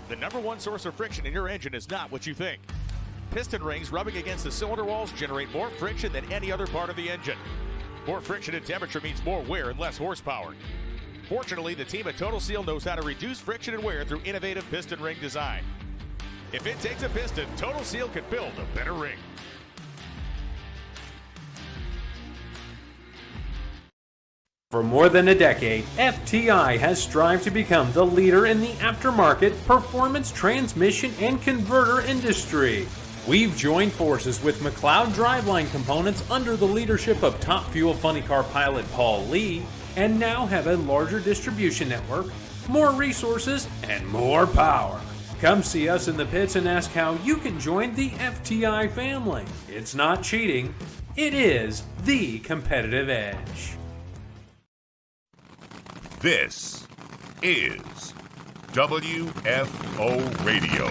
The number one source of friction in your engine is not what you think. Piston rings rubbing against the cylinder walls generate more friction than any other part of the engine. More friction and temperature means more wear and less horsepower. Fortunately, the team at Total Seal knows how to reduce friction and wear through innovative piston ring design. If it takes a piston, Total Seal can build a better ring. For more than a decade, FTI has strived to become the leader in the aftermarket performance transmission and converter industry. We've joined forces with McLeod Driveline Components under the leadership of Top Fuel Funny Car pilot Paul Lee, and now have a larger distribution network, more resources, and more power. Come see us in the pits and ask how you can join the FTI family. It's not cheating, it is the competitive edge. This is WFO Radio.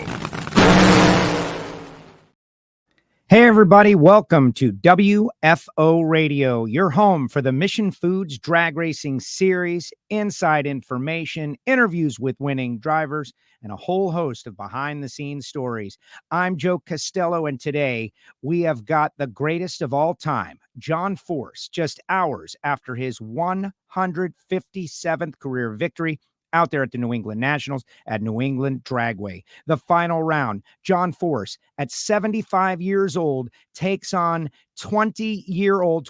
Hey everybody, welcome to WFO Radio, your home for the Mission Foods Drag Racing Series, inside information, interviews with winning drivers, and a whole host of behind-the-scenes stories. I'm Joe Castello, and today we have got the greatest of all time, John Force, just hours after his 157th career victory out there at the New England Nationals at New England Dragway. The final round, John Force, at 75 years old, takes on 25-year-old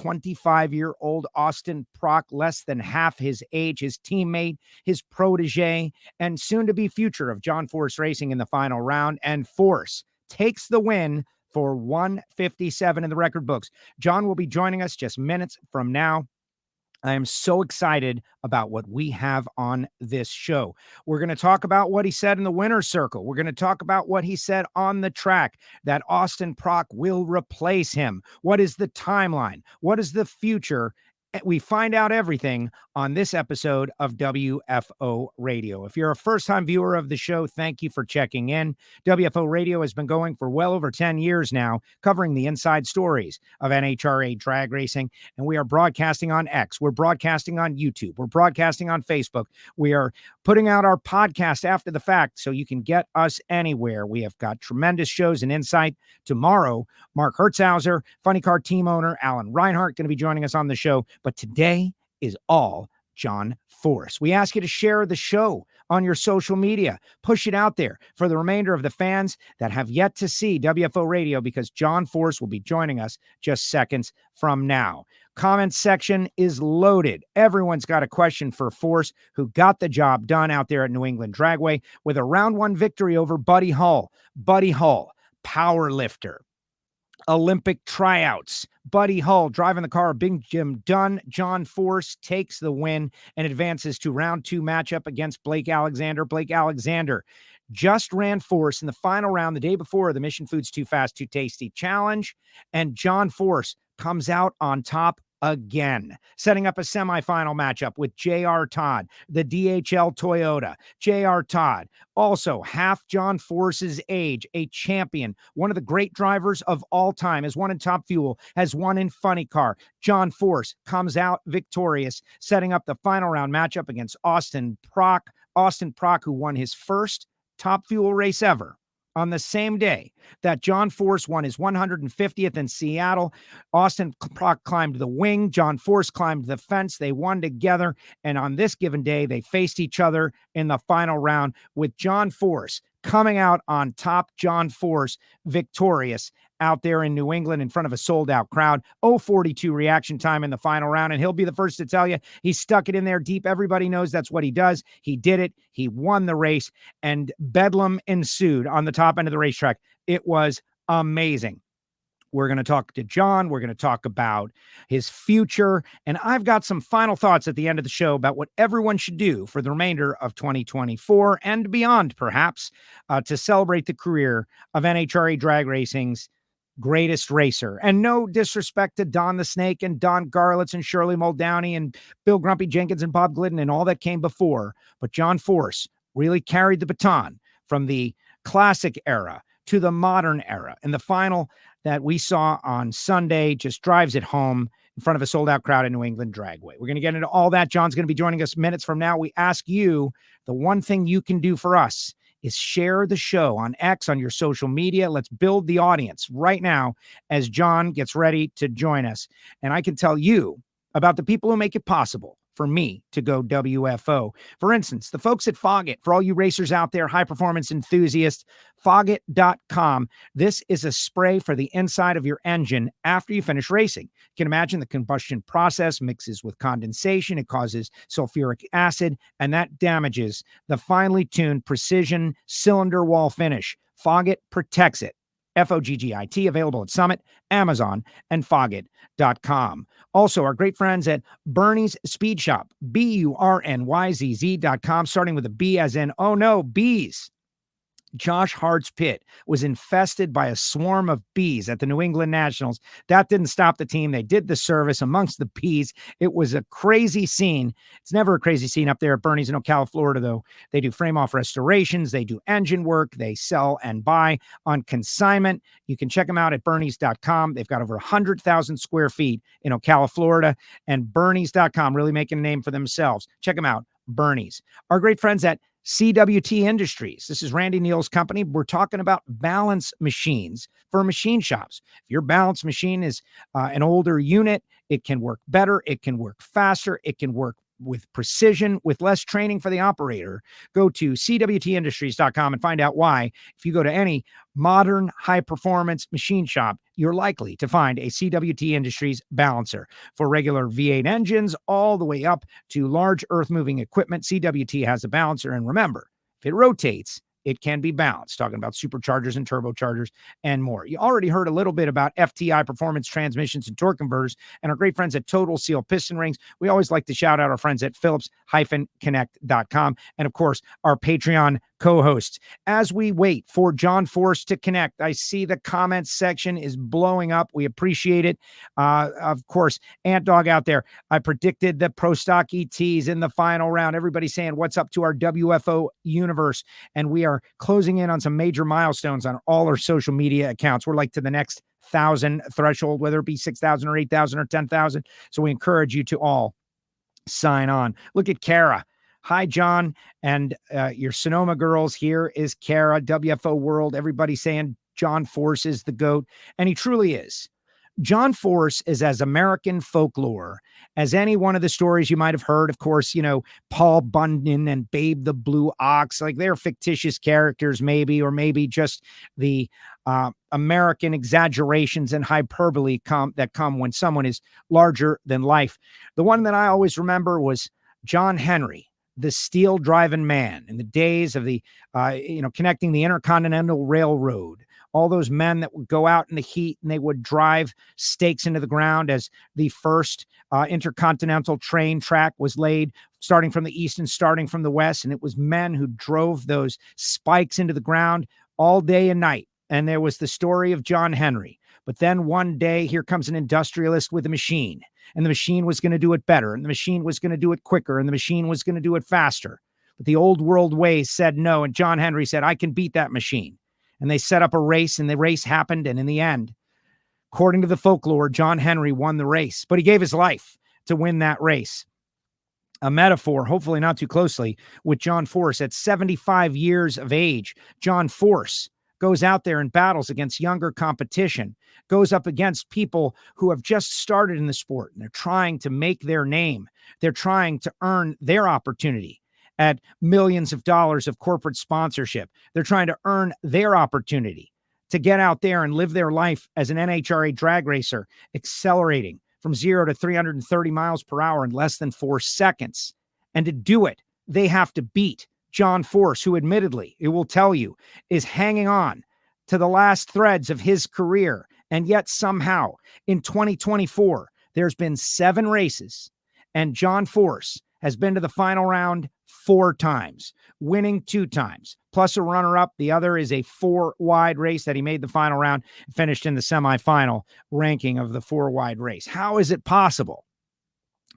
Austin Prock, less than half his age, his teammate, his protege, and soon-to-be future of John Force Racing in the final round. And Force takes the win for 157 in the record books. John will be joining us just minutes from now. I am so excited about what we have on this show. We're going to talk about what he said in the winner's circle. We're going to talk about what he said on the track, that Austin Prock will replace him. What is the timeline? What is the future? We find out everything on this episode of WFO Radio. If you're a first-time viewer of the show, thank you for checking in. WFO Radio has been going for well over 10 years now, covering the inside stories of NHRA Drag Racing, and we are broadcasting on X. We're broadcasting on YouTube. We're broadcasting on Facebook. We are putting out our podcast after the fact, so you can get us anywhere. We have got tremendous shows and insight. Tomorrow, Mark Hertzhauser, Funny Car team owner Alan Reinhart, going to be joining us on the show. But today is all John Force. We ask you to share the show on your social media. Push it out there for the remainder of the fans that have yet to see WFO Radio, because John Force will be joining us just seconds from now. Comment section is loaded. Everyone's got a question for Force, who got the job done out there at New England Dragway with a round one victory over Buddy Hull. Buddy Hull, power lifter. Olympic tryouts. Buddy Hull driving the car, Big Jim Dunn. John Force takes the win and advances to round two matchup against Blake Alexander. Blake Alexander just ran Force in the final round the day before the Mission Foods Too Fast, Too Tasty Challenge, and John Force comes out on top again, setting up a semifinal matchup with J.R. Todd, the DHL Toyota. J.R. Todd, also half John Force's age, a champion, one of the great drivers of all time, has won in Top Fuel, has won in Funny Car. John Force comes out victorious, setting up the final round matchup against Austin Prock. Austin Prock, who won his first Top Fuel race ever on the same day that John Force won his 150th in Seattle. Austin Prock climbed the wing. John Force climbed the fence. They won together. And on this given day, they faced each other in the final round, with John Force coming out on top. John Force victorious out there in New England in front of a sold-out crowd. 0.42 reaction time in the final round, and he'll be the first to tell you he stuck it in there deep. Everybody knows that's what he does. He did it. He won the race, and bedlam ensued on the top end of the racetrack. It was amazing. We're going to talk to John. We're going to talk about his future. And I've got some final thoughts at the end of the show about what everyone should do for the remainder of 2024 and beyond, perhaps, to celebrate the career of NHRA Drag Racing's greatest racer. And no disrespect to Don the Snake and Don Garlitz and Shirley Muldowney and Bill Grumpy Jenkins and Bob Glidden and all that came before. But John Force really carried the baton from the classic era to the modern era. And the final that we saw on Sunday just drives it home in front of a sold-out crowd in New England Dragway. We're going to get into all that. John's going to be joining us minutes from now. We ask you, the one thing you can do for us is share the show on X, on your social media. Let's build the audience right now as John gets ready to join us. And I can tell you about the people who make it possible for me to go WFO. For instance, the folks at Foggit, for all you racers out there, high performance enthusiasts, Foggit.com. This is a spray for the inside of your engine after you finish racing. You can imagine the combustion process mixes with condensation. It causes sulfuric acid, and that damages the finely tuned precision cylinder wall finish. Foggit protects it. Foggit, available at Summit, Amazon, and Foggit.com. Also, our great friends at Bernie's Speed Shop, BURNYZZ.com, starting with a B as in, oh no, bees. Josh Hart's pit was infested by a swarm of bees at the New England Nationals. That didn't stop the team. They did the service amongst the bees. It was a crazy scene. It's never a crazy scene up there at Bernie's in Ocala, Florida, though. They do frame-off restorations. They do engine work. They sell and buy on consignment. You can check them out at Bernie's.com. They've got over 100,000 square feet in Ocala, Florida, and Bernie's.com really making a name for themselves. Check them out, Bernie's. Our great friends at CWT Industries. This is Randy Neal's company. We're talking about balance machines for machine shops. If your balance machine is an older unit, it can work better. It can work faster. It can work with precision, with less training for the operator. Go to CWTindustries.com and find out why. If you go to any modern high-performance machine shop, you're likely to find a CWT Industries balancer. For regular V8 engines all the way up to large earth-moving equipment, CWT has a balancer. And remember, if it rotates, it can be balanced. Talking about superchargers and turbochargers and more. You already heard a little bit about FTI performance transmissions and torque converters and our great friends at Total Seal Piston Rings. We always like to shout out our friends at Phillips-Connect.com. And of course, our Patreon co-hosts. As we wait for John Force to connect, I see the comments section is blowing up. We appreciate it. Of course, Ant Dog out there. I predicted the Pro Stock ETs in the final round. Everybody saying what's up to our WFO universe. And we are closing in on some major milestones on all our social media accounts. We're like to the next 1,000 threshold, whether it be 6,000 or 8,000 or 10,000. So we encourage you to all sign on. Look at Kara. Hi, John, and your Sonoma girls. Here is Kara, WFO World. Everybody saying John Force is the GOAT, and he truly is. John Force is as American folklore as any one of the stories you might have heard. Of course, you know, Paul Bunyan and Babe the Blue Ox, like they're fictitious characters maybe, or maybe just the American exaggerations and hyperbole that come when someone is larger than life. The one that I always remember was John Henry, the steel driving man in the days of the, connecting the Intercontinental Railroad. All those men that would go out in the heat and they would drive stakes into the ground as the first intercontinental train track was laid, starting from the east and starting from the west. And it was men who drove those spikes into the ground all day and night. And there was the story of John Henry. But then one day, here comes an industrialist with a machine, and the machine was going to do it better, and the machine was going to do it quicker, and the machine was going to do it faster. But the old world ways said no, and John Henry said, I can beat that machine. And they set up a race, and the race happened, and in the end, according to the folklore, John Henry won the race, but he gave his life to win that race. A metaphor, hopefully not too closely, with John Force. At 75 years of age, John Force goes out there and battles against younger competition, goes up against people who have just started in the sport, and they're trying to make their name. They're trying to earn their opportunity at millions of dollars of corporate sponsorship. They're trying to earn their opportunity to get out there and live their life as an NHRA drag racer, accelerating from 0 to 330 miles per hour in less than 4 seconds. And to do it, they have to beat John Force, who admittedly, it will tell you, is hanging on to the last threads of his career. And yet somehow in 2024, there's been 7 races and John Force has been to the final round 4 times, winning 2 times, plus a runner-up. The other is a 4-wide race that he made the final round, finished in the semifinal ranking of the 4-wide race. How is it possible?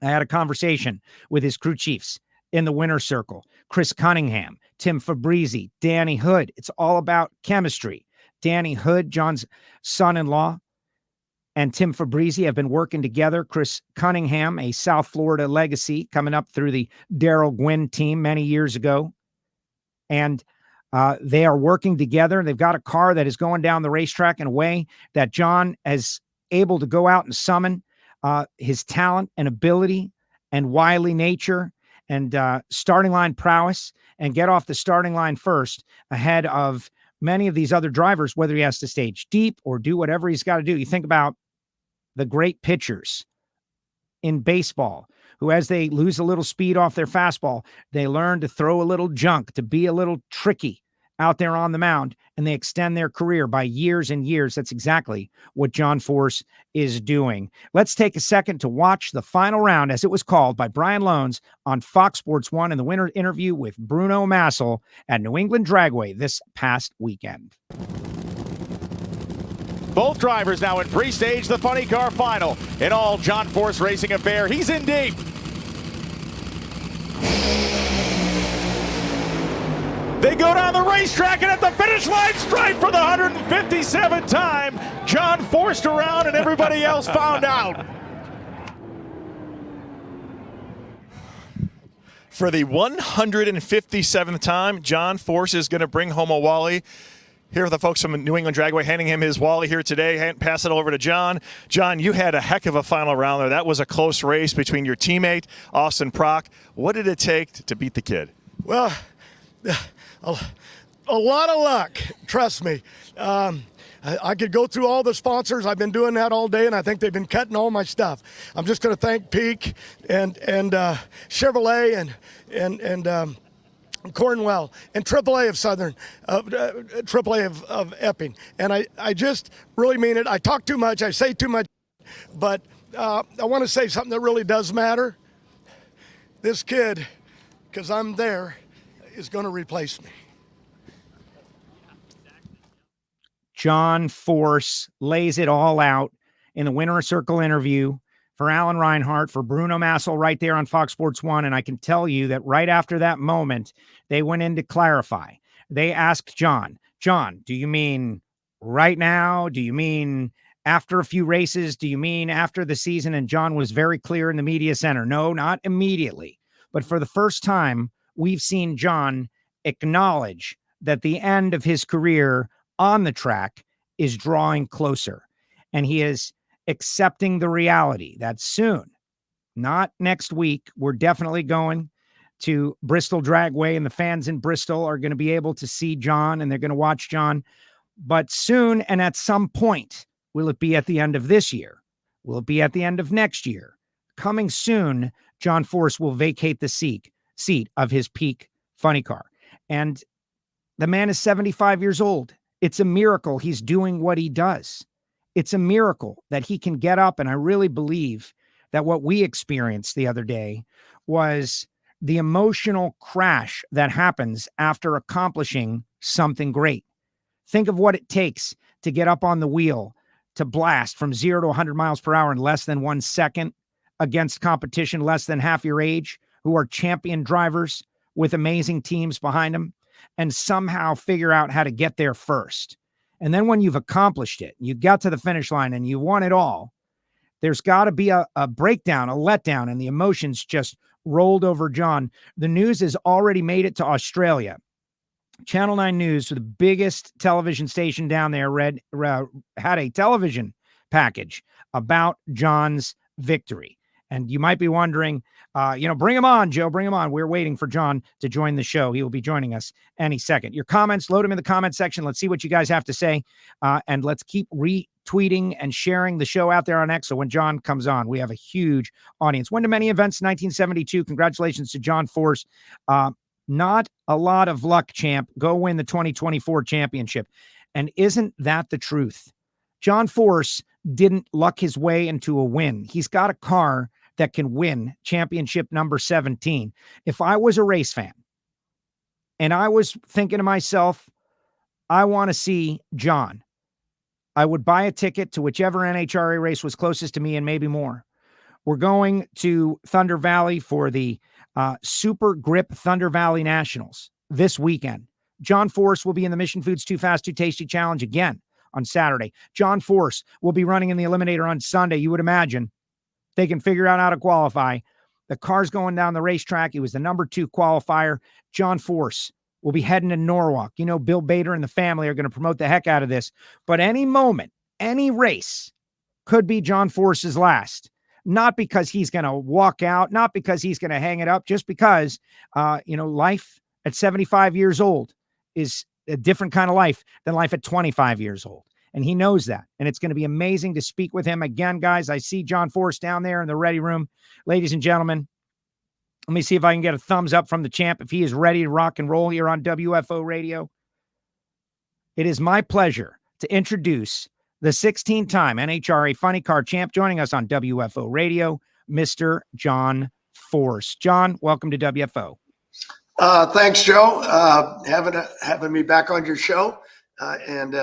I had a conversation with his crew chiefs in the winner's circle, Chris Cunningham, Tim Fabrizi, Danny Hood. It's all about chemistry. Danny Hood, John's son-in-law, and Tim Fabrizi have been working together. Chris Cunningham, a South Florida legacy, coming up through the Darrell Gwynn team many years ago. And They are working together. They've got a car that is going down the racetrack in a way that John is able to go out and summon his talent and ability and wily nature and starting line prowess and get off the starting line first ahead of many of these other drivers, whether he has to stage deep or do whatever he's got to do. You think about the great pitchers in baseball who, as they lose a little speed off their fastball, they learn to throw a little junk, to be a little tricky out there on the mound, and they extend their career by years and years. That's exactly what John Force is doing. Let's take a second to watch the final round, as it was called by Brian Loans on Fox Sports 1 in the winter interview with Bruno Massel at New England Dragway this past weekend. Both drivers now in pre-stage the funny car final. In all John Force Racing affair, he's in deep. They go down the racetrack, and at the finish line, strive for the 157th time. John forced around, and everybody else found out. For the 157th time, John Force is going to bring home a Wally. Here are the folks from New England Dragway handing him his Wally here today. Pass it over to John. John, you had a heck of a final round there. That was a close race between your teammate, Austin Prock. What did it take to beat the kid? Well, a lot of luck, trust me. I could go through all the sponsors. I've been doing that all day, and I think they've been cutting all my stuff. I'm just going to thank Peak and Chevrolet and Cornwell and AAA of Southern, AAA of Epping. And I just really mean it. I talk too much. I say too much. But I want to say something that really does matter. This kid, because I'm there, is going to replace me. John Force lays it all out in the Winner Circle interview for Alan Reinhart, for Bruno Massel right there on Fox Sports 1. And I can tell you that right after that moment, they went in to clarify. They asked John, do you mean right now? Do you mean after a few races? Do you mean after the season? And John was very clear in the media center. No, not immediately. But for the first time, we've seen John acknowledge that the end of his career on the track is drawing closer. And he is accepting the reality that soon, not next week, we're definitely going to Bristol Dragway, and the fans in Bristol are going to be able to see John, and they're going to watch John. But soon, and at some point, will it be at the end of this year? Will it be at the end of next year? Coming soon, John Force will vacate the seat of his Peak funny car. And the man is 75 years old. It's a miracle he's doing what he does. It's a miracle that he can get up. And I really believe that what we experienced the other day was the emotional crash that happens after accomplishing something great. Think of what it takes to get up on the wheel, to blast from 0 to 100 miles per hour in less than 1 second against competition less than half your age, who are champion drivers with amazing teams behind them, and somehow figure out how to get there first. And then when you've accomplished it, you got to the finish line and you won it all, there's got to be a breakdown, a letdown, and the emotions just rolled over John. The news has already made it to Australia. Channel 9 News, the biggest television station down there, had a television package about John's victory. And you might be wondering, bring him on, Joe, bring him on. We're waiting for John to join the show. He will be joining us any second. Your comments, load them in the comment section. Let's see what you guys have to say. And let's keep retweeting and sharing the show out there on X. So when John comes on, we have a huge audience. Went to many events in 1972. Congratulations to John Force. Not a lot of luck, champ. Go win the 2024 championship. And isn't that the truth? John Force didn't luck his way into a win. He's got a car that can win championship number 17. If I was a race fan and I was thinking to myself, I want to see John, I would buy a ticket to whichever NHRA race was closest to me and maybe more. We're going to Thunder Valley for the Super Grip Thunder Valley Nationals this weekend. John Force will be in the Mission Foods Too Fast, Too Tasty Challenge again on Saturday. John Force will be running in the Eliminator on Sunday. You would imagine they can figure out how to qualify. The car's going down the racetrack. He was the number 2 qualifier. John Force We'll be heading to Norwalk. You know, Bill Bader and the family are going to promote the heck out of this. But any moment, any race could be John Force's last. Not because he's going to walk out, not because he's going to hang it up, just because, life at 75 years old is a different kind of life than life at 25 years old. And he knows that. And it's going to be amazing to speak with him again, guys. I see John Force down there in the ready room. Ladies and gentlemen, let me see if I can get a thumbs up from the champ if he is ready to rock and roll here on WFO Radio. It is my pleasure to introduce the 16-time NHRA Funny Car champ joining us on WFO Radio, Mr. John Force. John, welcome to WFO. Thanks, Joe. Having me back on your show. And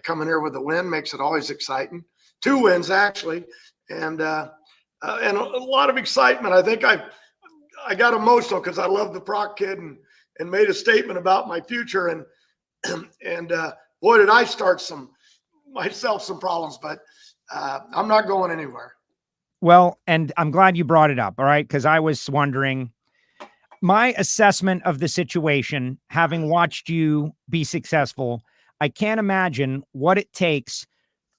coming here with a win makes it always exciting. 2 wins, actually. And a lot of excitement. I think I got emotional because I love the Prock kid and made a statement about my future. And boy, did I start myself some problems, but I'm not going anywhere. Well, and I'm glad you brought it up. All right. Because I was wondering, my assessment of the situation, having watched you be successful, I can't imagine what it takes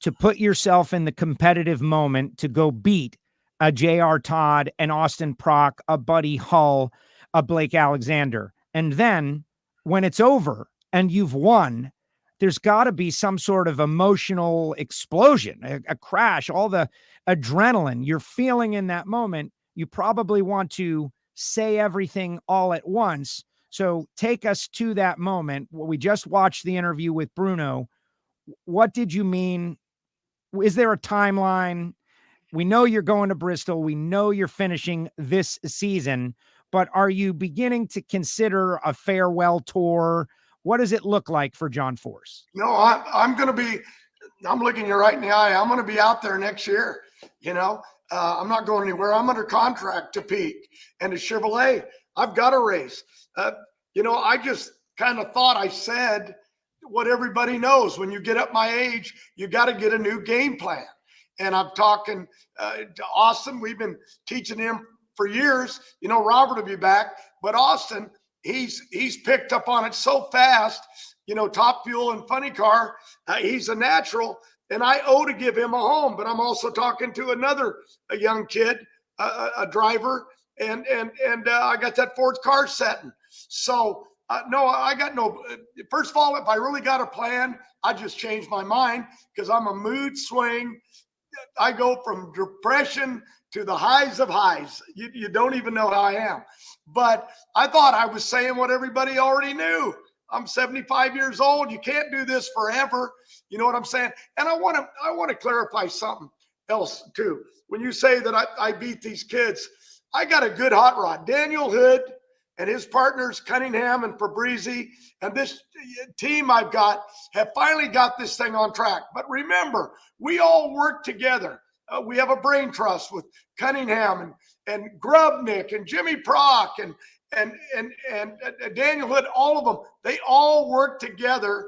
to put yourself in the competitive moment to go beat a J.R. Todd, an Austin Prock, a Buddy Hull, a Blake Alexander. And then when it's over and you've won, there's got to be some sort of emotional explosion, a crash, all the adrenaline you're feeling in that moment. You probably want to say everything all at once. So take us to that moment. We just watched the interview with Bruno. What did you mean? Is there a timeline? We know you're going to Bristol. We know you're finishing this season, but are you beginning to consider a farewell tour? What does it look like for John Force? No, I'm looking you right in the eye. I'm going to be out there next year. I'm not going anywhere. I'm under contract to Peak and to Chevrolet. I've got a race. I just kind of thought I said what everybody knows. When you get up my age, you got to get a new game plan. And I'm talking to Austin. We've been teaching him for years. Robert will be back, but Austin, he's picked up on it so fast. Top Fuel and Funny Car. He's a natural, and I owe to give him a home. But I'm also talking to a young kid, a driver, and I got that Ford car setting. So no, I got no. First of all, if I really got a plan, I just changed my mind because I'm a mood swing. I go from depression to the highs of highs. You don't even know how I am. But I thought I was saying what everybody already knew. I'm 75 years old. You can't do this forever. You know what I'm saying? And I want to clarify something else too. When you say that I beat these kids, I got a good hot rod. Daniel Hood and his partners, Cunningham and Fabrizi, and this team I've got have finally got this thing on track. But remember, we all work together. We have a brain trust with Cunningham and Grubnick and Jimmy Prock and Daniel Hood, all of them. They all work together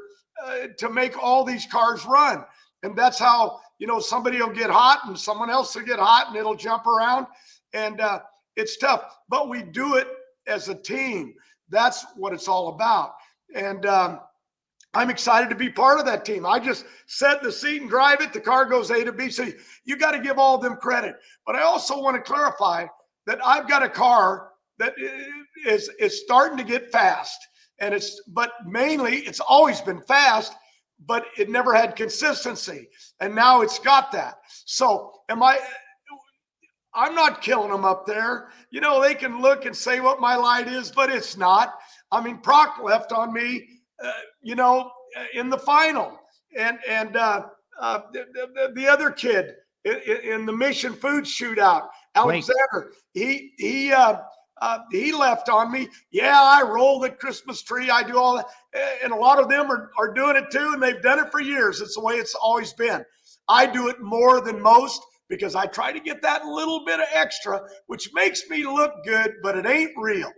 to make all these cars run. And that's how, somebody will get hot and someone else will get hot and it'll jump around. And it's tough, but we do it as a team. That's what it's all about. And I'm excited to be part of that team. I just sit in the seat and drive it. The car goes A to B. So you got to give all of them credit. But I also want to clarify that I've got a car that is starting to get fast. But mainly it's always been fast, but it never had consistency. And now it's got that. So I'm not killing them up there. They can look and say what my light is, but it's not. I mean, Prock left on me, in the final. And the other kid in the Mission Foods shootout, Alexander, he left on me. Yeah, I roll the Christmas tree. I do all that. And a lot of them are doing it too, and they've done it for years. It's the way it's always been. I do it more than most because I try to get that little bit of extra, which makes me look good, but it ain't real.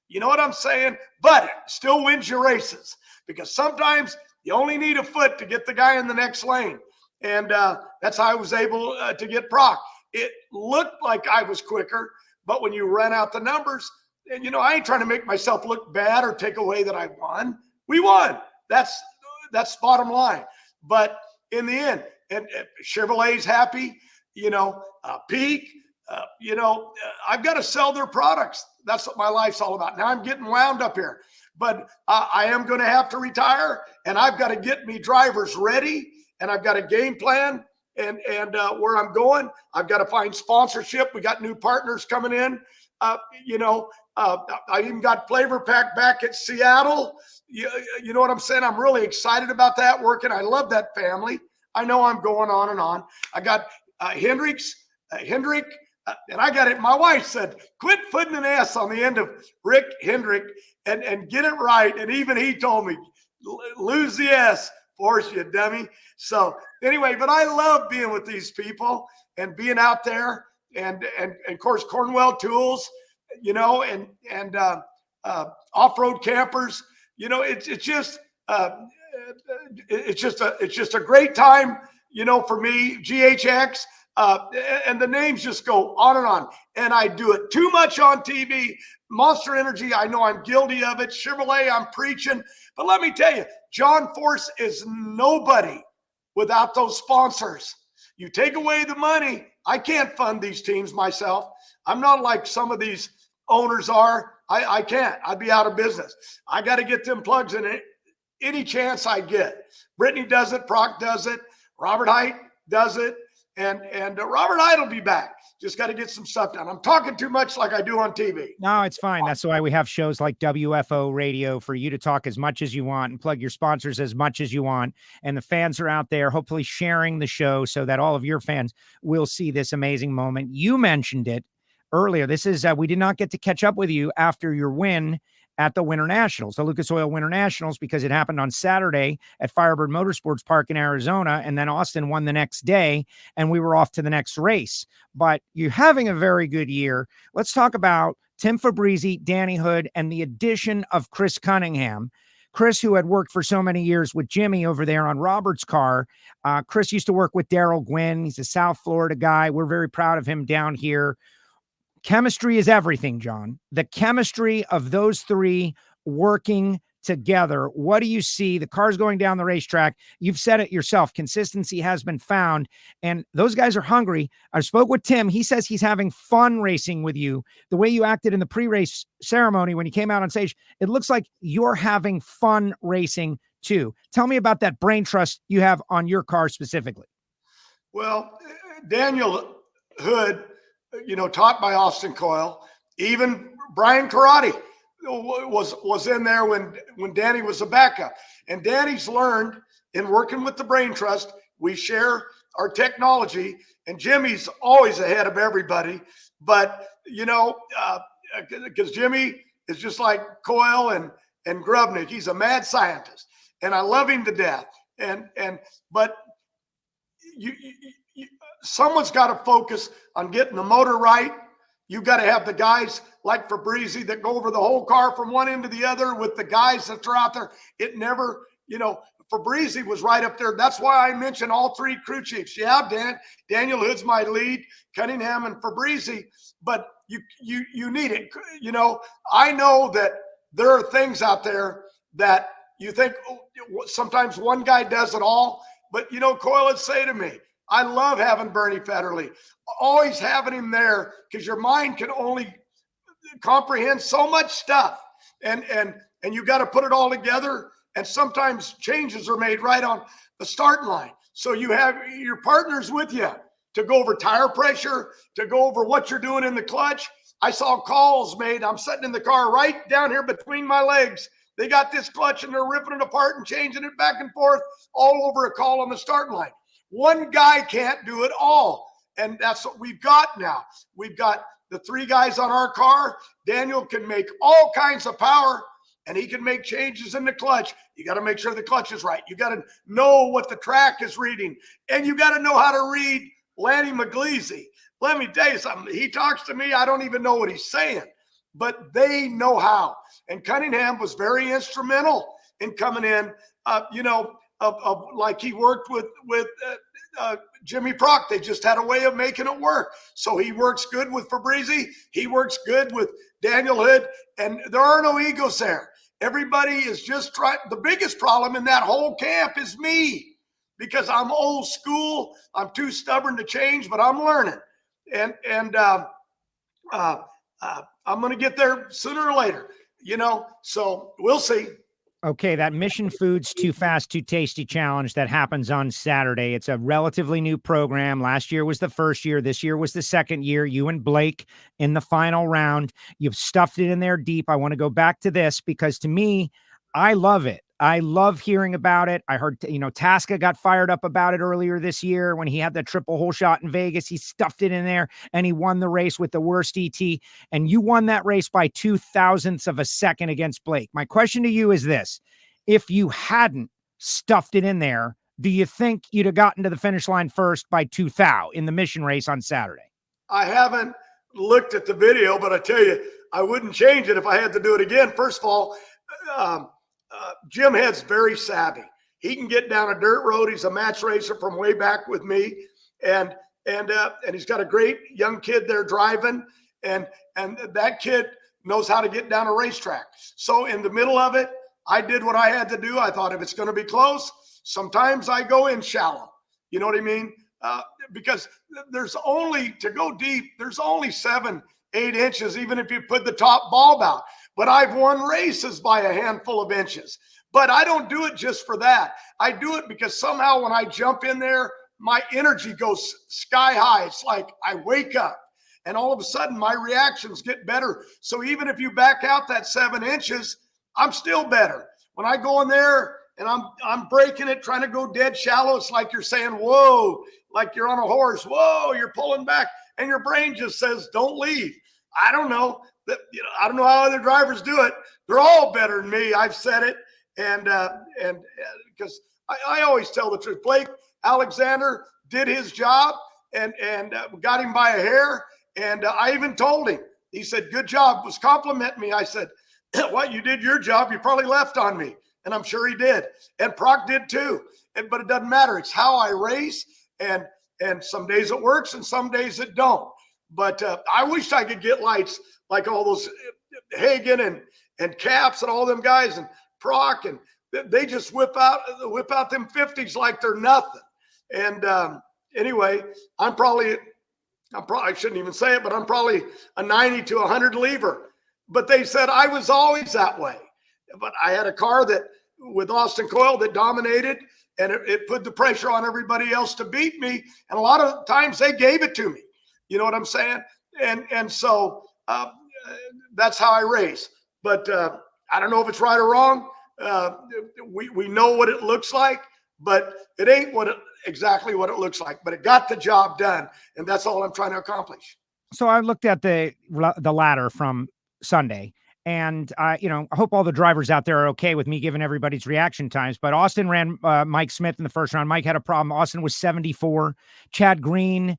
You know what I'm saying? But it still wins your races because sometimes you only need a foot to get the guy in the next lane. And that's how I was able to get Prock. It looked like I was quicker, but when you run out the numbers, And, I ain't trying to make myself look bad or take away that I won. We won. That's bottom line. But in the end, and Chevrolet's happy, Peak, I've got to sell their products. That's what my life's all about. Now I'm getting wound up here, but I am going to have to retire, and I've got to get me drivers ready, and I've got a game plan and where I'm going. I've got to find sponsorship. We got new partners coming in. I even got Flavor Pack back at Seattle. You know what I'm saying? I'm really excited about that working. I love that family. I know I'm going on and on. I got Hendrick, and I got it. My wife said, quit putting an S on the end of Rick Hendrick and get it right. And even he told me, lose the S, force you dummy. So anyway, but I love being with these people and being out there and of course, Cornwell Tools, and off-road campers. It's just a great time, for me. GHX, and the names just go on and on. And I do it too much on TV. Monster Energy, I know I'm guilty of it. Chevrolet, I'm preaching. But let me tell you, John Force is nobody without those sponsors. You take away the money, I can't fund these teams myself. I'm not like some of these owners are. I can't. I'd be out of business. I got to get them plugs in it any chance I get. Brittany does it. Prock does it. Robert Hite does it. And Robert Hite will be back. Just got to get some stuff done. I'm talking too much like I do on TV. No, it's fine. That's why we have shows like WFO Radio for you to talk as much as you want and plug your sponsors as much as you want. And the fans are out there hopefully sharing the show so that all of your fans will see this amazing moment. You mentioned it earlier. This is, we did not get to catch up with you after your win at the Winter Nationals, the Lucas Oil Winter Nationals, because it happened on Saturday at Firebird Motorsports Park in Arizona, and then Austin won the next day, and we were off to the next race. But you're having a very good year. Let's talk about Tim Fabrizi, Danny Hood, and the addition of Chris Cunningham. Chris, who had worked for so many years with Jimmy over there on Robert's car. Chris used to work with Daryl Gwynn. He's a South Florida guy. We're very proud of him down here. Chemistry is everything, John. The chemistry of those three working together. What do you see? The car's going down the racetrack. You've said it yourself. Consistency has been found, and those guys are hungry. I spoke with Tim. He says he's having fun racing with you. The way you acted in the pre-race ceremony when you came out on stage, it looks like you're having fun racing too. Tell me about that brain trust you have on your car specifically. Well, Daniel Hood, taught by Austin Coyle, even Brian Karate was in there when Danny was a backup. And Danny's learned in working with the brain trust, we share our technology, and Jimmy's always ahead of everybody. But, because Jimmy is just like Coyle and Grubnick. He's a mad scientist, and I love him to death. But someone's got to focus on getting the motor right. You've got to have the guys like Fabrizi that go over the whole car from one end to the other with the guys that are out there. It never, Fabrizi was right up there. That's why I mentioned all three crew chiefs. Yeah, Daniel Hood's my lead, Cunningham and Fabrizi, but you need it. I know that there are things out there that you think sometimes one guy does it all, but Coyle would say to me, I love having Bernie Federley, always having him there, because your mind can only comprehend so much stuff, and you got to put it all together. And sometimes changes are made right on the starting line. So you have your partners with you to go over tire pressure, to go over what you're doing in the clutch. I saw calls made. I'm sitting in the car right down here between my legs. They got this clutch and they're ripping it apart and changing it back and forth all over a call on the starting line. One guy can't do it all. And that's what we've got now. We've got the three guys on our car. Daniel can make all kinds of power, and he can make changes in the clutch. You got to make sure the clutch is right. You got to know what the track is reading, and you got to know how to read Lanny McGleasy. Let me tell you something. He talks to me. I don't even know what he's saying, but they know how. And Cunningham was very instrumental in coming in. of like he worked with Jimmy Prock. They just had a way of making it work. So he works good with Fabrizi. He works good with Daniel Hood, and there are no egos there. Everybody is just trying. The biggest problem in that whole camp is me, because I'm old school. I'm too stubborn to change, but I'm learning, and I'm going to get there sooner or later, so we'll see. Okay, that Mission Foods Too Fast, Too Tasty Challenge that happens on Saturday. It's a relatively new program. Last year was the first year. This year was the second year. You and Blake in the final round. You've stuffed it in there deep. I want to go back to this because to me, I love it. I love hearing about it. I heard, Tasca got fired up about it earlier this year when he had that triple hole shot in Vegas. He stuffed it in there and he won the race with the worst ET. And you won that race by 0.02 of a second against Blake. My question to you is this. If you hadn't stuffed it in there, do you think you'd have gotten to the finish line first by 2 thou in the mission race on Saturday? I haven't looked at the video, but I tell you, I wouldn't change it if I had to do it again. First of all, Jim Head's very savvy. He can get down a dirt road. He's a match racer from way back with me, and he's got a great young kid there driving, and that kid knows how to get down a racetrack. So in the middle of it, I did what I had to do. I thought if it's going to be close, sometimes I go in shallow. You know what I mean? Because to go deep, there's only 7-8 inches, even if you put the top bulb out. But I've won races by a handful of inches. But I don't do it just for that. I do it because somehow when I jump in there, my energy goes sky high. It's like I wake up and all of a sudden my reactions get better. So even if you back out that 7 inches, I'm still better. When I go in there and I'm breaking it, trying to go dead shallow, it's like you're saying, whoa, like you're on a horse. Whoa, you're pulling back. And your brain just says, don't leave. I don't know. I don't know how other drivers do it. They're all better than me. I've said it. And because I always tell the truth. Blake Alexander did his job and got him by a hair. And I even told him, he said, good job, was complimenting me. I said, what, you did your job. You probably left on me. And I'm sure he did. And Prock did too. But it doesn't matter. It's how I race. And some days it works and some days it don't. But I wish I could get lights like all those Hagen and Caps and all them guys and Prock, and they just whip out them 50s like they're nothing. And anyway, I shouldn't even say it, but I'm probably a 90 to 100 lever. But they said I was always that way. But I had a car with Austin Coyle that dominated, and it put the pressure on everybody else to beat me. And a lot of times they gave it to me. You know what I'm saying? And so that's how I race. But I don't know if it's right or wrong. We know what it looks like, but it ain't exactly what it looks like. But it got the job done, and that's all I'm trying to accomplish. So I looked at the ladder from Sunday, and I hope all the drivers out there are okay with me giving everybody's reaction times. But Austin ran Mike Smith in the first round. Mike had a problem. Austin was 74. Chad Green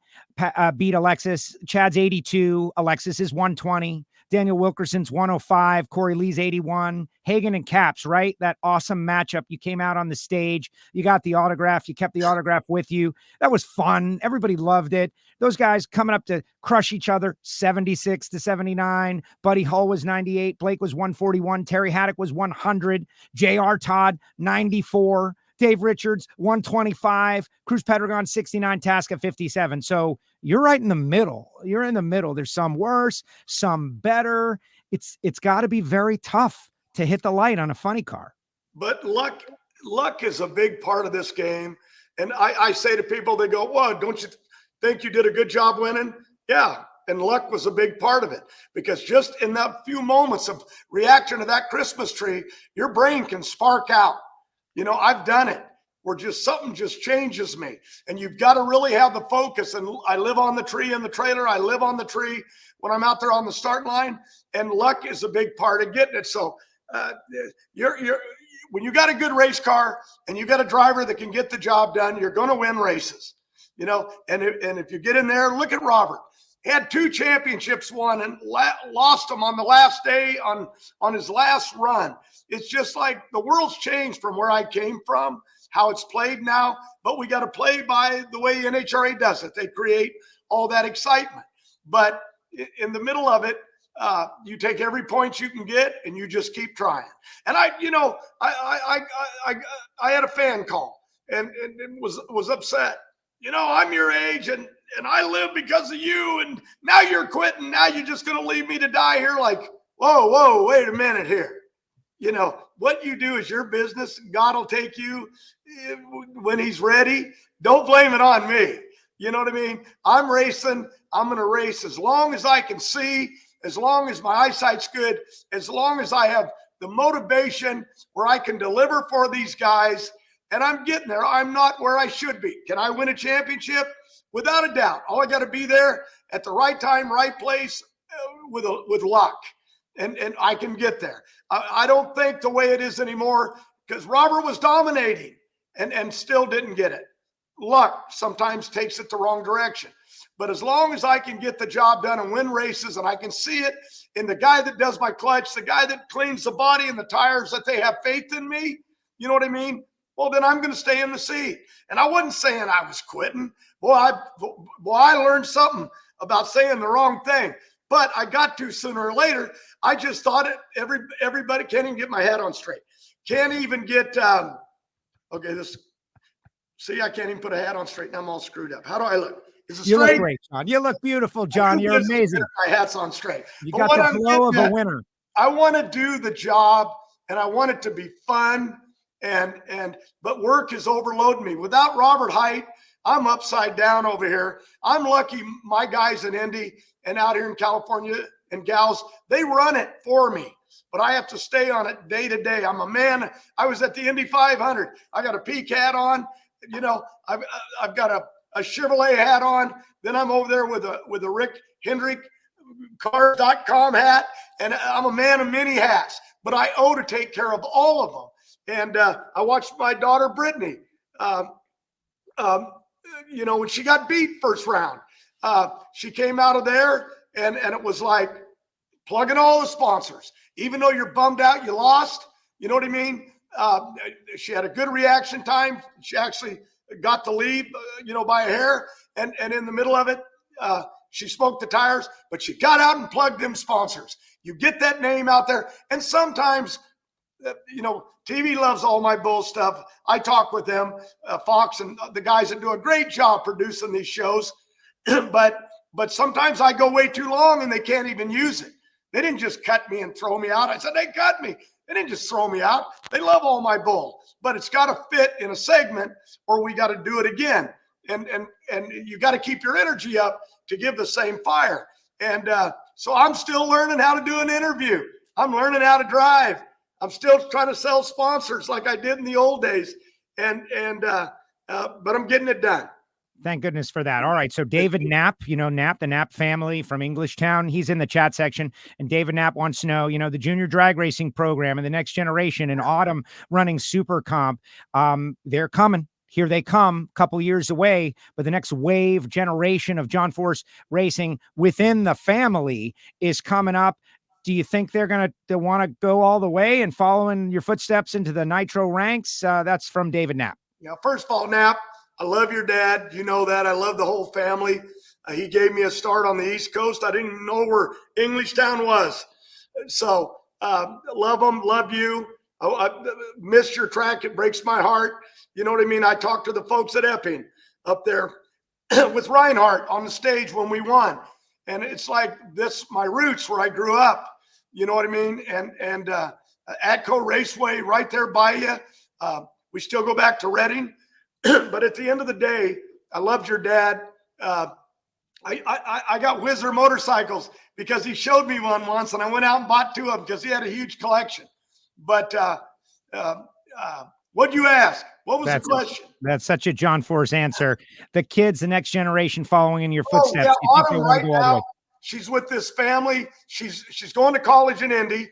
beat Alexis. Chad's 82. Alexis is 120. Daniel Wilkerson's 105. Corey Lee's 81. Hagen and Caps, right? That awesome matchup. You came out on the stage. You got the autograph. You kept the autograph with you. That was fun. Everybody loved it. Those guys coming up to crush each other, 76 to 79. Buddy Hull was 98. Blake was 141. Terry Haddock was 100. J.R. Todd, 94. Dave Richards, 125. Cruz Pedregon, 69. Tasca, 57. So you're right in the middle. You're in the middle. There's some worse, some better. It's got to be very tough to hit the light on a funny car. But luck is a big part of this game. And I say to people, they go, well, don't you think you did a good job winning? Yeah. And luck was a big part of it, because just in that few moments of reaction to that Christmas tree, your brain can spark out. I've done it where something just changes me, and you've got to really have the focus. And I live on the tree in the trailer. I live on the tree when I'm out there on the start line, and luck is a big part of getting it. So when you got a good race car and you got a driver that can get the job done, you're going to win races, and if you get in there, look at Robert. He had 2 championships won and lost them on the last day on his last run. It's just like the world's changed from where I came from. how it's played now, but we got to play by the way NHRA does it. They create all that excitement. But in the middle of it, you take every point you can get and you just keep trying. And I had a fan call and was upset. I'm your age and I live because of you, and now you're quitting. Now you're just going to leave me to die here. Like, whoa, wait a minute here. What you do is your business. God will take you when he's ready. Don't blame it on me. You know what I mean? I'm racing. I'm going to race as long as I can see, as long as my eyesight's good, as long as I have the motivation where I can deliver for these guys. And I'm getting there. I'm not where I should be. Can I win a championship? Without a doubt. All I got to be there at the right time, right place with luck. And I can get there. I don't think the way it is anymore, because Robert was dominating and still didn't get it. Luck sometimes takes it the wrong direction. But as long as I can get the job done and win races, and I can see it in the guy that does my clutch, the guy that cleans the body and the tires, that they have faith in me, you know what I mean? Well, then I'm going to stay in the seat. And I wasn't saying I was quitting. Boy, I learned something about saying the wrong thing. But I got to sooner or later. I just thought everybody can't even get my head on straight. Can't even get, I can't even put a hat on straight. Now I'm all screwed up. How do I look? Is it straight? You look great, John. You look beautiful, John. You're amazing. My hat's on straight. You got the glow of a winner. I want to do the job, and I want it to be fun. But work is overloading me. Without Robert Hart, I'm upside down over here. I'm lucky my guys in Indy and out here in California and gals, they run it for me. But I have to stay on it day to day. I'm a man. I was at the Indy 500. I got a peak hat on. I've got a Chevrolet hat on. Then I'm over there with a Rick Hendrick Cars.com hat. And I'm a man of many hats. But I owe to take care of all of them. And I watched my daughter, Brittany, when she got beat first round. She came out of there, and it was like plugging all the sponsors. Even though you're bummed out, you lost. You know what I mean? She had a good reaction time. She actually got the lead, by a hair. And in the middle of it, she smoked the tires, but she got out and plugged them sponsors. You get that name out there. And sometimes, TV loves all my bull stuff. I talk with them, Fox and the guys that do a great job producing these shows. But sometimes I go way too long and they can't even use it. They didn't just cut me and throw me out. I said, they cut me. They didn't just throw me out. They love all my bull, but it's got to fit in a segment or we got to do it again. And you got to keep your energy up to give the same fire. And so I'm still learning how to do an interview. I'm learning how to drive. I'm still trying to sell sponsors like I did in the old days. But I'm getting it done. Thank goodness for that. All right. So David Knapp, Knapp, the Knapp family from Englishtown, he's in the chat section. And David Knapp wants to know, the junior drag racing program and the next generation in autumn running super comp. They're coming. Here they come, a couple years away, but the next wave generation of John Force racing within the family is coming up. Do you think they're going to want to go all the way and follow in your footsteps into the Nitro ranks? That's from David Knapp. Yeah, first of all, Knapp, I love your dad. You know that. I love the whole family. He gave me a start on the East Coast. I didn't even know where Englishtown was. So love them, love you. I missed your track. It breaks my heart. You know what I mean? I talked to the folks at Epping up there with Reinhart on the stage when we won. And it's like this, my roots where I grew up. You know what I mean? And Atco Raceway right there by you. We still go back to Reading. But at the end of the day, I loved your dad. I got Whizzer motorcycles because he showed me one once, and I went out and bought two of them because he had a huge collection. But what'd you ask? What was the question? That's such a John Force answer. The kids, the next generation following in your footsteps. Yeah, Autumn right now, she's with this family. She's going to college in Indy,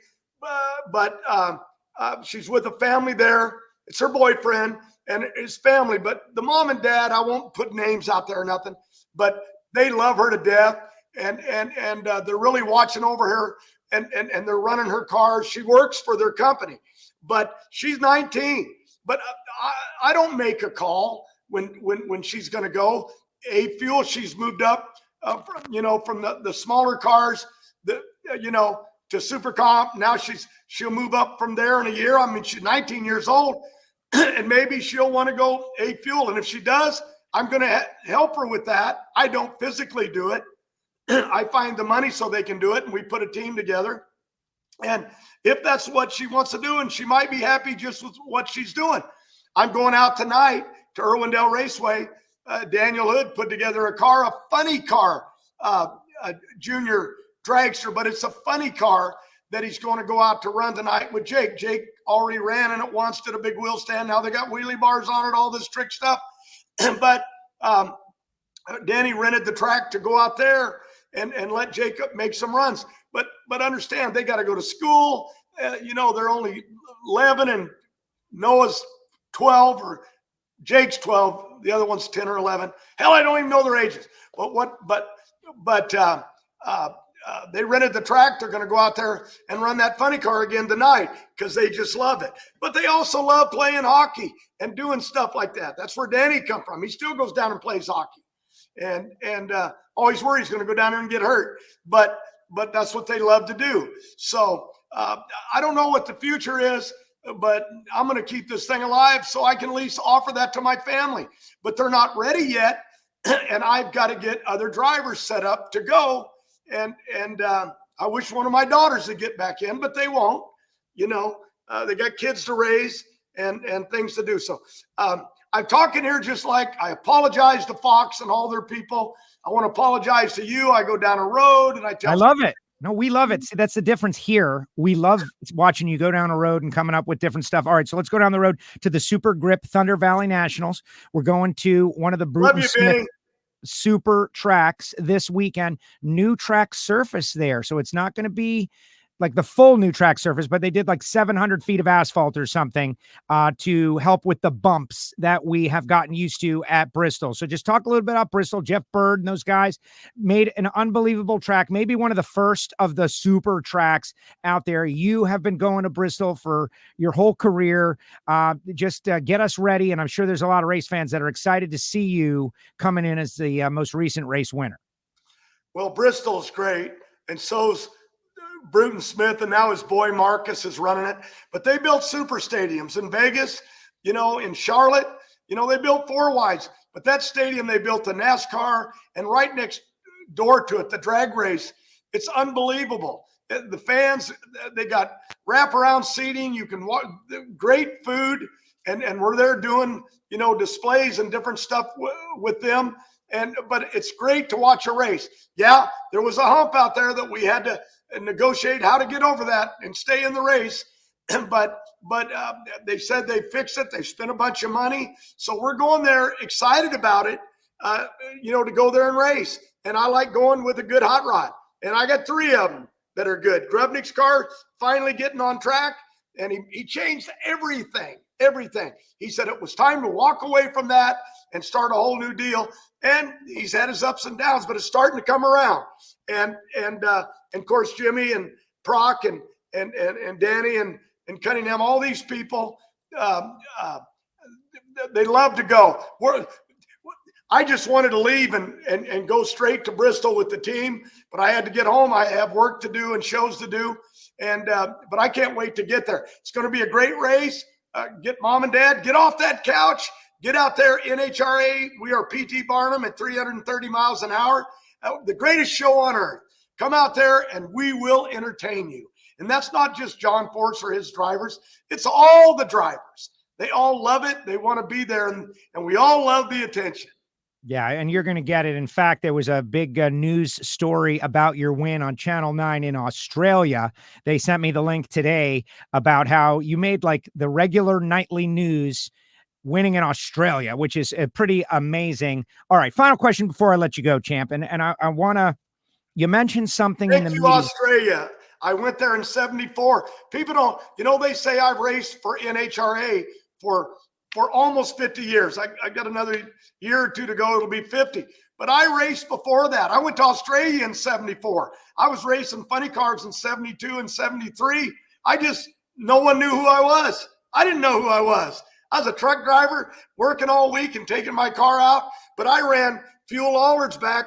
but she's with a family there. It's her boyfriend and his family. But the mom and dad, I won't put names out there or nothing, but they love her to death. And they're really watching over her and they're running her cars. She works for their company, but she's 19. But I don't make a call when she's going to go. A Fuel, she's moved up, from the smaller cars, to Super Comp. Now she'll move up from there in a year. I mean, she's 19 years old, and maybe she'll want to go A Fuel. And if she does, I'm going to help her with that. I don't physically do it. I find the money so they can do it, and we put a team together. And if that's what she wants to do, and she might be happy just with what she's doing. I'm going out tonight to Irwindale Raceway. Daniel Hood put together a funny car, a junior dragster, but it's a funny car that he's going to go out to run tonight with Jake. Jake already ran in it once, did a big wheel stand. Now they got wheelie bars on it, all this trick stuff. But Danny rented the track to go out there and let Jacob make some runs. But understand, they got to go to school. They're only 11 and Noah's 12 or Jake's 12. The other one's 10 or 11. Hell, I don't even know their ages. But they rented the track. They're going to go out there and run that funny car again tonight because they just love it. But they also love playing hockey and doing stuff like that. That's where Danny come from. He still goes down and plays hockey, and always worries he's going to go down there and get hurt. But that's what they love to do. So I don't know what the future is, but I'm going to keep this thing alive so I can at least offer that to my family. But they're not ready yet, and I've got to get other drivers set up to go. And I wish one of my daughters would get back in, but they won't. They got kids to raise and things to do. So I'm talking here just like I apologize to Fox and all their people. I want to apologize to you. I go down a road and I love it. No, we love it. See, that's the difference here. We love watching you go down a road and coming up with different stuff. All right, so let's go down the road to the Super Grip Thunder Valley Nationals. We're going to one of the Bruton Smith super tracks this weekend. New track surface there. So it's not going to be like the full new track surface, but they did like 700 feet of asphalt or something to help with the bumps that we have gotten used to at Bristol. So just talk a little bit about Bristol. Jeff Bird and those guys made an unbelievable track, maybe one of the first of the super tracks out there. You have been going to Bristol for your whole career. Just get us ready. And I'm sure there's a lot of race fans that are excited to see you coming in as the most recent race winner. Well, Bristol's great. And so's Bruton Smith, and now his boy Marcus is running it. But they built super stadiums in Vegas, in Charlotte. They built 4 wides. But that stadium, they built a NASCAR, and right next door to it, the drag race. It's unbelievable. The fans, they got wraparound seating. You can walk, great food, and we're there doing, displays and different stuff with them. But it's great to watch a race. Yeah, there was a hump out there that we had to negotiate how to get over that and stay in the race. But they said they fixed it. They spent a bunch of money. So we're going there excited about it, to go there and race. And I like going with a good hot rod. And I got 3 of them that are good. Grubnick's car finally getting on track, and he changed everything. He said it was time to walk away from that and start a whole new deal. And he's had his ups and downs, but it's starting to come around. And of course, Jimmy and Prock and Danny and Cunningham, all these people, they love to go. I just wanted to leave and go straight to Bristol with the team, but I had to get home. I have work to do and shows to do, but I can't wait to get there. It's going to be a great race. Get mom and dad, get off that couch, get out there. NHRA, we are PT Barnum at 330 miles an hour. The greatest show on earth. Come out there and we will entertain you. And that's not just John Force or his drivers. It's all the drivers. They all love it. They want to be there, and we all love the attention. Yeah, and you're going to get it. In fact, there was a big news story about your win on Channel 9 in Australia. They sent me the link today about how you made like the regular nightly news winning in Australia, which is pretty amazing. All right, final question before I let you go, champ. And I want to, you mentioned something in the media. Australia. I went there in 74. People don't, they say I've raced for NHRA for almost 50 years. I got another year or two to go. It'll be 50. But I raced before that. I went to Australia in 74. I was racing funny cars in 72 and 73. No one knew who I was. I didn't know who I was. I was a truck driver working all week and taking my car out, but I ran fuel Allards back,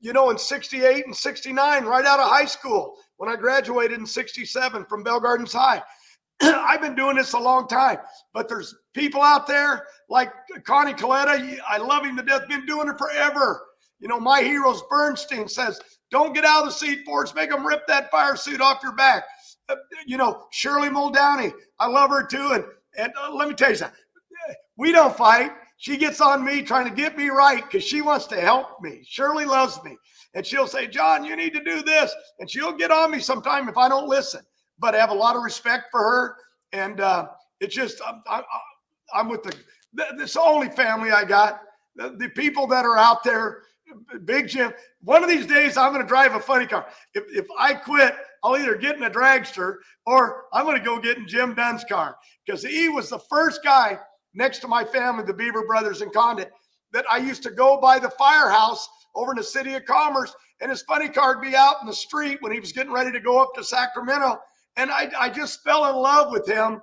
in 68 and 69, right out of high school when I graduated in 67 from Bell Gardens High. I've been doing this a long time, but there's people out there like Connie Coletta. I love him to death, been doing it forever. My heroes, Bernstein says, don't get out of the seat, Forrest, make them rip that fire suit off your back. Shirley Muldowney, I love her too. And let me tell you something, we don't fight. She gets on me trying to get me right because she wants to help me. Shirley loves me. And she'll say, John, you need to do this. And she'll get on me sometime if I don't listen. But I have a lot of respect for her. And it's just, I'm with this only family I got. The people that are out there, Big Jim. One of these days, I'm going to drive a funny car. If I quit, I'll either get in a dragster or I'm going to go get in Jim Dunn's car because he was the first guy next to my family, the Beaver Brothers in Condit, that I used to go by the firehouse over in the City of Commerce, and his funny car would be out in the street when he was getting ready to go up to Sacramento. And I just fell in love with him.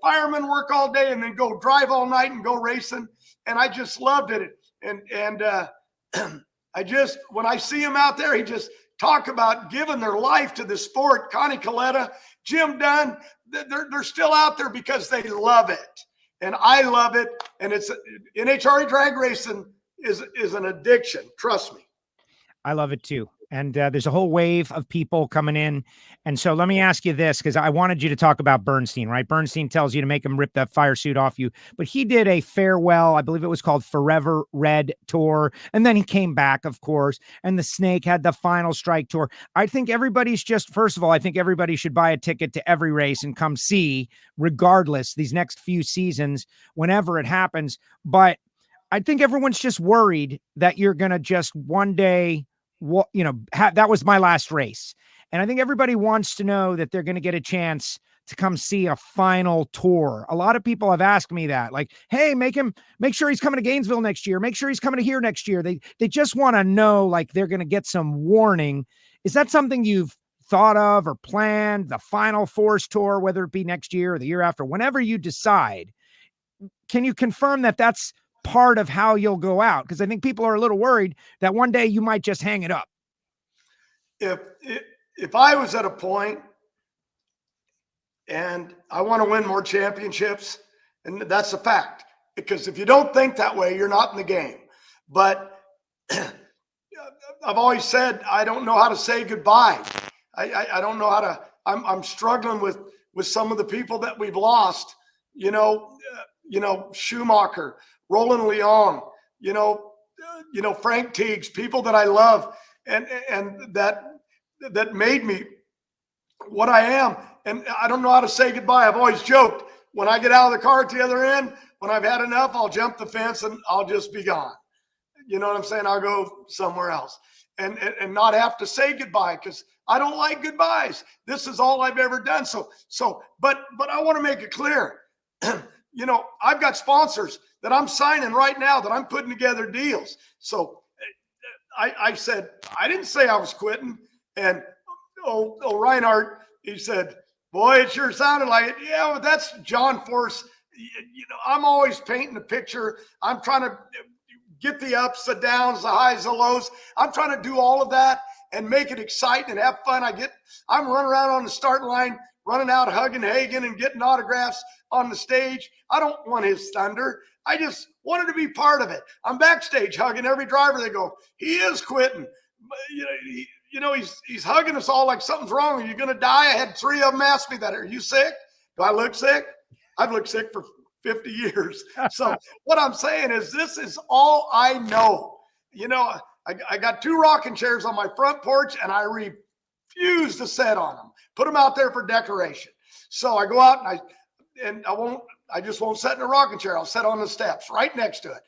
Firemen work all day and then go drive all night and go racing. And I just loved it. And I just, when I see him out there, he just talk about giving their life to the sport. Connie Coletta, Jim Dunn, they're still out there because they love it. And I love it. And it's NHRA Drag Racing is an addiction. Trust me. I love it too. And there's a whole wave of people coming in. And so let me ask you this, because I wanted you to talk about Bernstein, right? Bernstein tells you to make him rip that fire suit off you. But he did a farewell, I believe it was called Forever Red Tour. And then he came back, of course. And the Snake had the Final Strike Tour. I think everybody's first of all, I think everybody should buy a ticket to every race and come see, regardless, these next few seasons, whenever it happens. But I think everyone's just worried that you're going to just one day, that was my last race. And I think everybody wants to know that they're going to get a chance to come see a final tour. A lot of people have asked me that, like, hey, make sure he's coming to Gainesville next year. Make sure he's coming to here next year. They just want to know, like, they're going to get some warning. Is that something you've thought of or planned, the final Force tour, whether it be next year or the year after, whenever you decide? Can you confirm that that's part of how you'll go out? Because I think people are a little worried that one day you might just hang it up. If I was at a point and I want to win more championships, and that's a fact, because if you don't think that way, you're not in the game. But I've always said, I don't know how to say goodbye. I don't know how to, I'm struggling with some of the people that we've lost, Schumacher, Roland Leon, Frank Teagues, people that I love and that made me what I am. And I don't know how to say goodbye. I've always joked, when I get out of the car at the other end, when I've had enough, I'll jump the fence and I'll just be gone. You know what I'm saying? I'll go somewhere else and not have to say goodbye, because I don't like goodbyes. This is all I've ever done. But I want to make it clear, I've got sponsors that I'm signing right now, that I'm putting together deals. So I said, I didn't say I was quitting. And Reinhart, he said, boy, it sure sounded like it. Yeah, but that's John Force. I'm always painting the picture. I'm trying to get the ups, the downs, the highs, the lows. I'm trying to do all of that and make it exciting and have fun. I'm running around on the starting line, running out, hugging Hagen and getting autographs on the stage. I don't want his thunder. I just wanted to be part of it. I'm backstage hugging every driver. They go, he is quitting. He's hugging us all like something's wrong. Are you going to die? I had 3 of them ask me that. Are you sick? Do I look sick? I've looked sick for 50 years. So what I'm saying is, this is all I know. I got 2 rocking chairs on my front porch, and I refuse to sit on them. Put them out there for decoration. So I go out and I just won't sit in a rocking chair. I'll sit on the steps right next to it.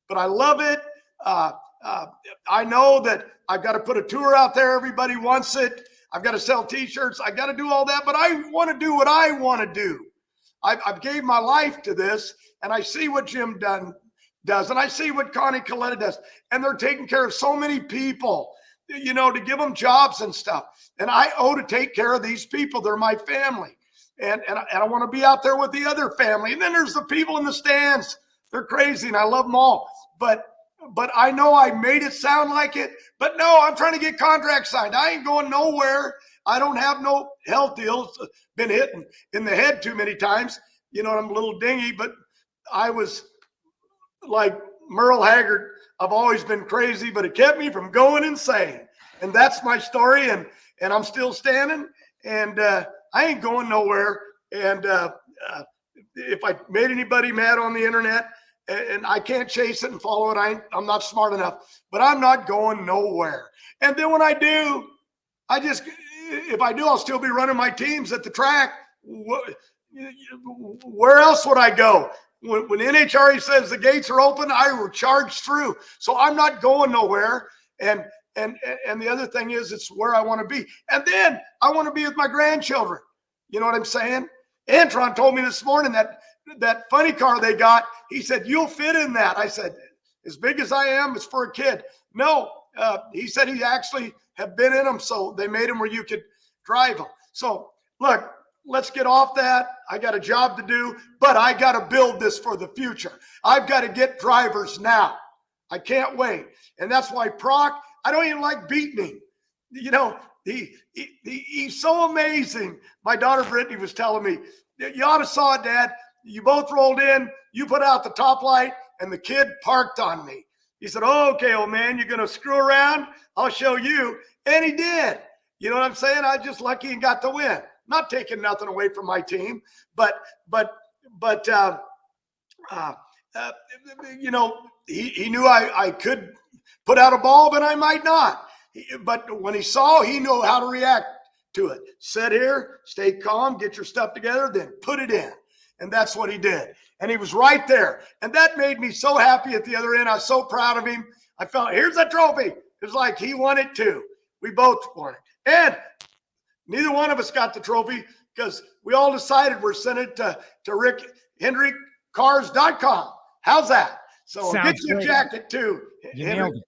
But I love it. I know that I've got to put a tour out there. Everybody wants it. I've got to sell T-shirts. I got to do all that, but I want to do what I want to do. I've gave my life to this, and I see what Jim Dunn does, and I see what Connie Coletta does, and they're taking care of so many people, to give them jobs and stuff. And I owe to take care of these people. They're my family. and I want to be out there with the other family. And then there's the people in the stands. They're crazy, and I love them all. But I know I made it sound like it. But no, I'm trying to get contracts signed. I ain't going nowhere. I don't have no health deals. Been hit in the head too many times. You know, I'm a little dingy, but I was like Merle Haggard. I've always been crazy, but it kept me from going insane. And that's my story, and I'm still standing, and I ain't going nowhere. And if I made anybody mad on the internet, and I can't chase it and follow it, I'm not smart enough, but I'm not going nowhere. And then when I do, if I do, I'll still be running my teams at the track. Where else would I go? When NHRA says the gates are open, I will charge through. So I'm not going nowhere. And the other thing is, it's where I want to be. And then I want to be with my grandchildren. You know what I'm saying? Antron told me this morning that funny car they got, he said, you'll fit in that. I said, as big as I am, it's for a kid. No, he said he actually have been in them, so they made them where you could drive them. So look, let's get off that. I got a job to do, but I got to build this for the future. I've got to get drivers now. I can't wait. And that's why Prock, I don't even like beating him. You know, he's so amazing. My daughter Brittany was telling me, you ought to saw it, Dad. You both rolled in, you put out the top light, and the kid parked on me. He said, oh, okay, old man, you're going to screw around? I'll show you. And he did. You know what I'm saying? I just lucky and got the win. Not taking nothing away from my team, but you know, he knew I could put out a ball, but I might not. But when he saw, he knew how to react to it. Sit here, stay calm, get your stuff together, then put it in. And that's what he did. And he was right there. And that made me so happy at the other end. I was so proud of him. I felt, here's that trophy. It was like he won it too. We both won it. And neither one of us got the trophy because we all decided we're sending it to rickhendrickcars.com. How's that? So get you a jacket too. You nailed it.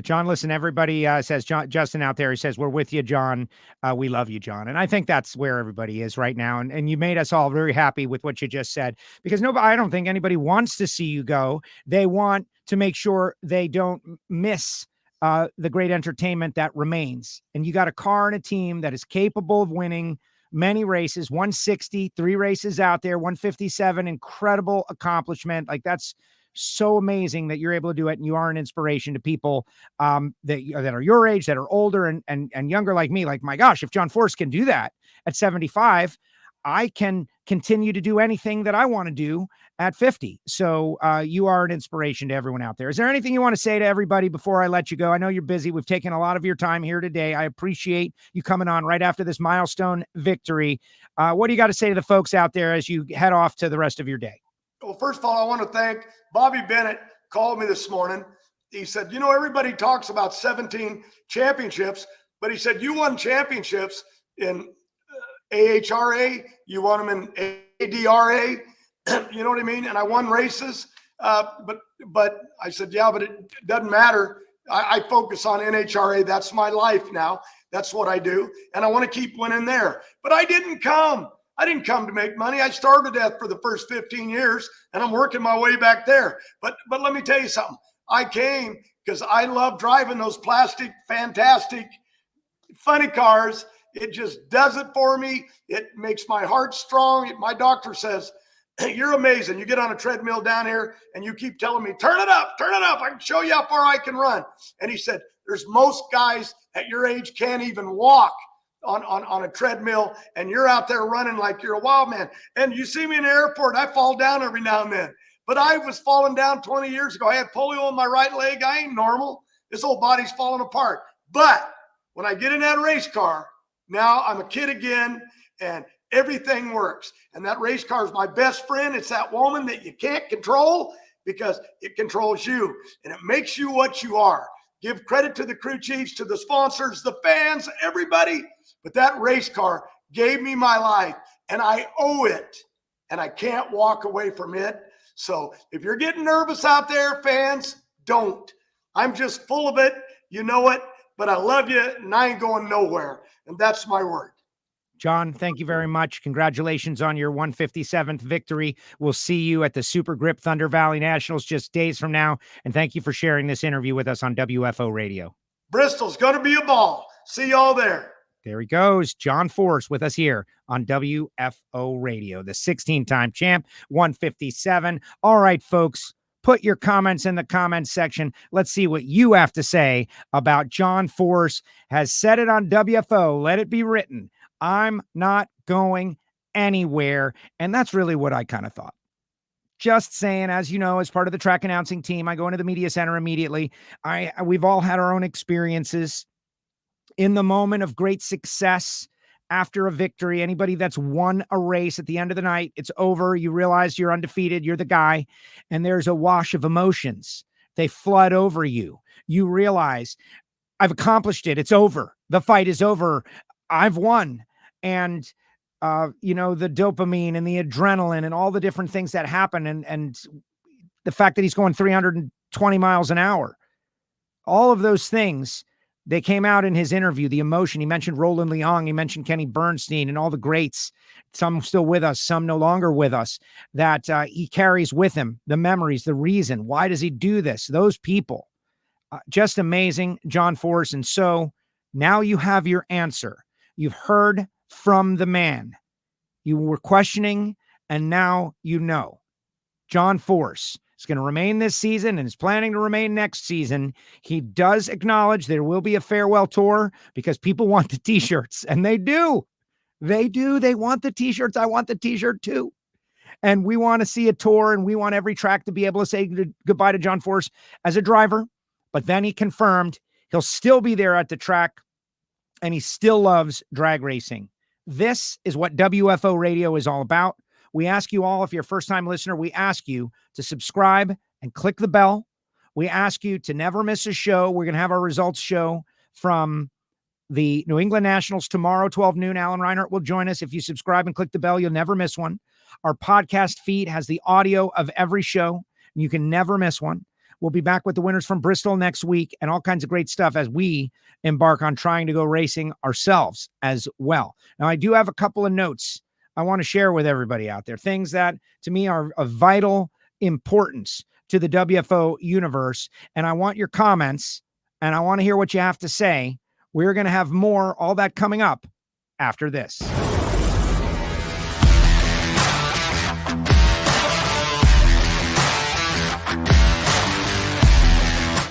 John, listen, everybody says, Justin out there, he says, we're with you, John. We love you, John. And I think that's where everybody is right now. And you made us all very happy with what you just said, because I don't think anybody wants to see you go. They want to make sure they don't miss the great entertainment that remains. And you got a car and a team that is capable of winning many races, 160, 3 races out there, 157, incredible accomplishment. Like, that's so amazing that you're able to do it. And you are an inspiration to people that are your age, that are older and younger like me. Like, my gosh, if John Force can do that at 75, I can continue to do anything that I want to do at 50. So you are an inspiration to everyone out there. Is there anything you want to say to everybody before I let you go? I know you're busy. We've taken a lot of your time here today. I appreciate you coming on right after this milestone victory. What do you got to say to the folks out there as you head off to the rest of your day? Well, first of all, I want to thank Bobby Bennett. Called me this morning. He said, you know, everybody talks about 17 championships, but he said, you won championships in AHRA, you won them in ADRA, you know what I mean? And I won races, but I said, yeah, but it doesn't matter. I focus on NHRA. That's my life now. That's what I do. And I want to keep winning there. But I didn't come to make money. I starved to death for the first 15 years, and I'm working my way back there. But let me tell you something. I came because I love driving those plastic, fantastic, funny cars. It just does it for me. It makes my heart strong. My doctor says, hey, you're amazing. You get on a treadmill down here and you keep telling me, turn it up. I can show you how far I can run. And he said, there's most guys at your age can't even walk on a treadmill, and you're out there running like you're a wild man. And you see me in the airport, I fall down every now and then. But I was falling down 20 years ago. I had polio in my right leg. I ain't normal. This whole body's falling apart. But when I get in that race car, now I'm a kid again, and everything works. And that race car is my best friend. It's that woman that you can't control because it controls you, and it makes you what you are. Give credit to the crew chiefs, to the sponsors, the fans, everybody. But that race car gave me my life, and I owe it, and I can't walk away from it. So if you're getting nervous out there, fans, don't. I'm just full of it. You know it, but I love you, and I ain't going nowhere. And that's my word. John, thank you very much. Congratulations on your 157th victory. We'll see you at the Super Grip Thunder Valley Nationals just days from now. And thank you for sharing this interview with us on WFO Radio. Bristol's going to be a ball. See y'all there. There he goes. John Force with us here on WFO Radio, the 16-time champ, 157. All right, folks, put your comments in the comments section. Let's see what you have to say about John Force. Has said it on WFO. Let it be written. I'm not going anywhere. And that's really what I kind of thought. Just saying, as you know, as part of the track announcing team, I go into the media center immediately. We've all had our own experiences in the moment of great success after a victory. Anybody that's won a race at the end of the night, it's over. You realize you're undefeated. You're the guy. And there's a wash of emotions. They flood over you. You realize I've accomplished it. It's over. The fight is over. I've won. And, the dopamine and the adrenaline and all the different things that happen. And the fact that he's going 320 miles an hour, all of those things, they came out in his interview, the emotion. He mentioned Roland Leong. He mentioned Kenny Bernstein and all the greats, some still with us, some no longer with us, that he carries with him, the memories, the reason. Why does he do this? Those people, just amazing, John Force. And so now you have your answer. You've heard from the man. You were questioning, and now you know. John Force is going to remain this season and is planning to remain next season. He does acknowledge there will be a farewell tour because people want the t-shirts, and they do. They do. They want the t-shirts. I want the t-shirt too. And we want to see a tour, and we want every track to be able to say goodbye to John Force as a driver. But then he confirmed he'll still be there at the track, and he still loves drag racing. This is what WFO Radio is all about. We ask you all, if you're a first-time listener, we ask you to subscribe and click the bell. We ask you to never miss a show. We're going to have our results show from the New England Nationals tomorrow, 12 noon. Alan Reinhart will join us. If you subscribe and click the bell, you'll never miss one. Our podcast feed has the audio of every show. You can never miss one. We'll be back with the winners from Bristol next week and all kinds of great stuff as we embark on trying to go racing ourselves as well. Now, I do have a couple of notes I want to share with everybody out there, things that to me are of vital importance to the WFO universe. And I want your comments, and I want to hear what you have to say. We're going to have more, all that coming up after this.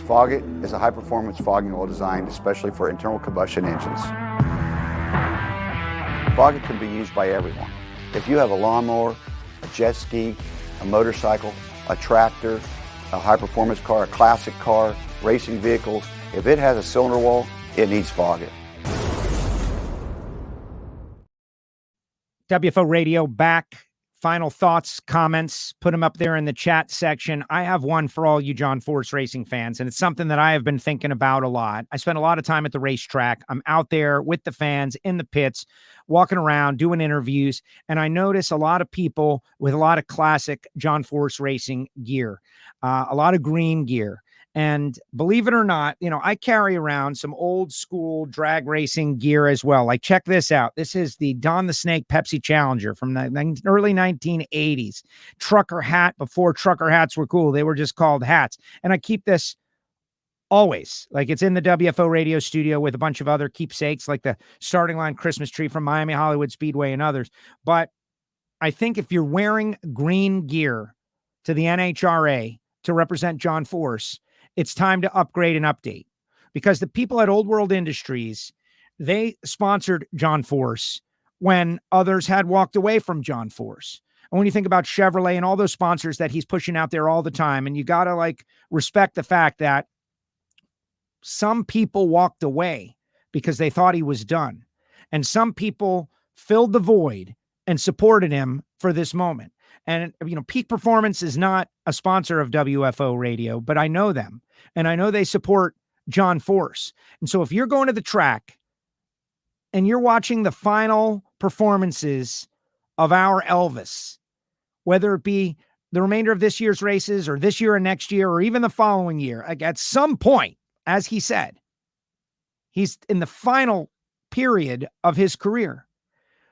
Foggit is a high-performance fogging oil designed especially for internal combustion engines. Foggit can be used by everyone. If you have a lawnmower, a jet ski, a motorcycle, a tractor, a high-performance car, a classic car, racing vehicles, if it has a cylinder wall, it needs Foggit. WFO Radio back. Final thoughts, comments, put them up there in the chat section. I have one for all you John Force racing fans, and it's something that I have been thinking about a lot. I spend a lot of time at the racetrack. I'm out there with the fans in the pits, walking around, doing interviews, and I notice a lot of people with a lot of classic John Force racing gear, a lot of green gear. And believe it or not, I carry around some old school drag racing gear as well. Like, check this out. This is the Don the Snake Pepsi Challenger from the early 1980s. Trucker hat before trucker hats were cool. They were just called hats. And I keep this always. Like, it's in the WFO radio studio with a bunch of other keepsakes, like the starting line Christmas tree from Miami Hollywood Speedway and others. But I think if you're wearing green gear to the NHRA to represent John Force, it's time to upgrade and update, because the people at Old World Industries, they sponsored John Force when others had walked away from John Force. And when you think about Chevrolet and all those sponsors that he's pushing out there all the time, and you got to respect the fact that some people walked away because they thought he was done. And some people filled the void and supported him for this moment. And, Peak Performance is not a sponsor of WFO Radio, but I know them, and I know they support John Force. And so if you're going to the track and you're watching the final performances of our Elvis, whether it be the remainder of this year's races or this year and next year, or even the following year, at some point, as he said, he's in the final period of his career.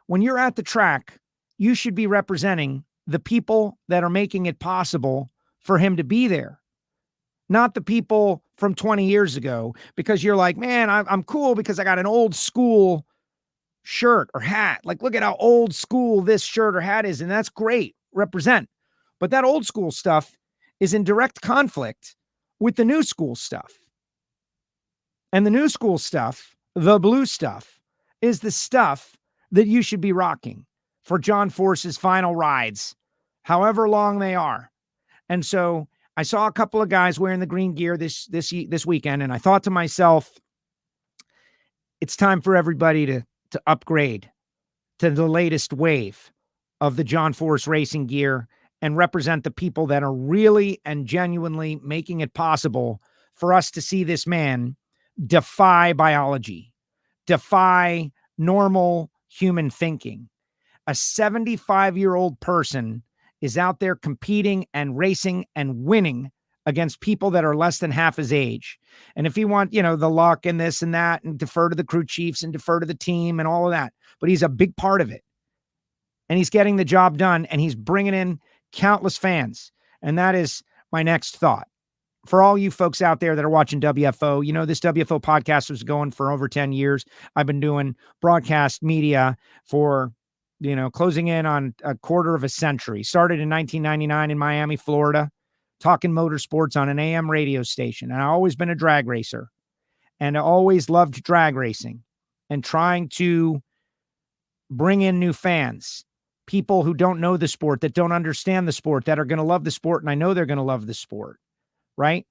when you're at the track, you should be representing the people that are making it possible for him to be there, not the people from 20 years ago, because you're like, man, I'm cool because I got an old school shirt or hat. Like, look at how old school this shirt or hat is. And that's great. Represent. But that old school stuff is in direct conflict with the new school stuff. And the new school stuff, the blue stuff, is the stuff that you should be rocking for John Force's final rides, however long they are. And so I saw a couple of guys wearing the green gear this weekend, and I thought to myself, it's time for everybody to upgrade to the latest wave of the John Force racing gear and represent the people that are really and genuinely making it possible for us to see this man defy biology, defy normal human thinking. A 75-year-old person is out there competing and racing and winning against people that are less than half his age. And if you want, the luck and this and that, and defer to the crew chiefs and defer to the team and all of that, but he's a big part of it. And he's getting the job done, and he's bringing in countless fans. And that is my next thought. For all you folks out there that are watching WFO, this WFO podcast was going for over 10 years. I've been doing broadcast media for, closing in on a quarter of a century. Started in 1999 in Miami, Florida, talking motorsports on an AM radio station. And I've always been a drag racer, and I always loved drag racing and trying to bring in new fans, people who don't know the sport, that don't understand the sport, that are going to love the sport. And I know they're going to love the sport, right?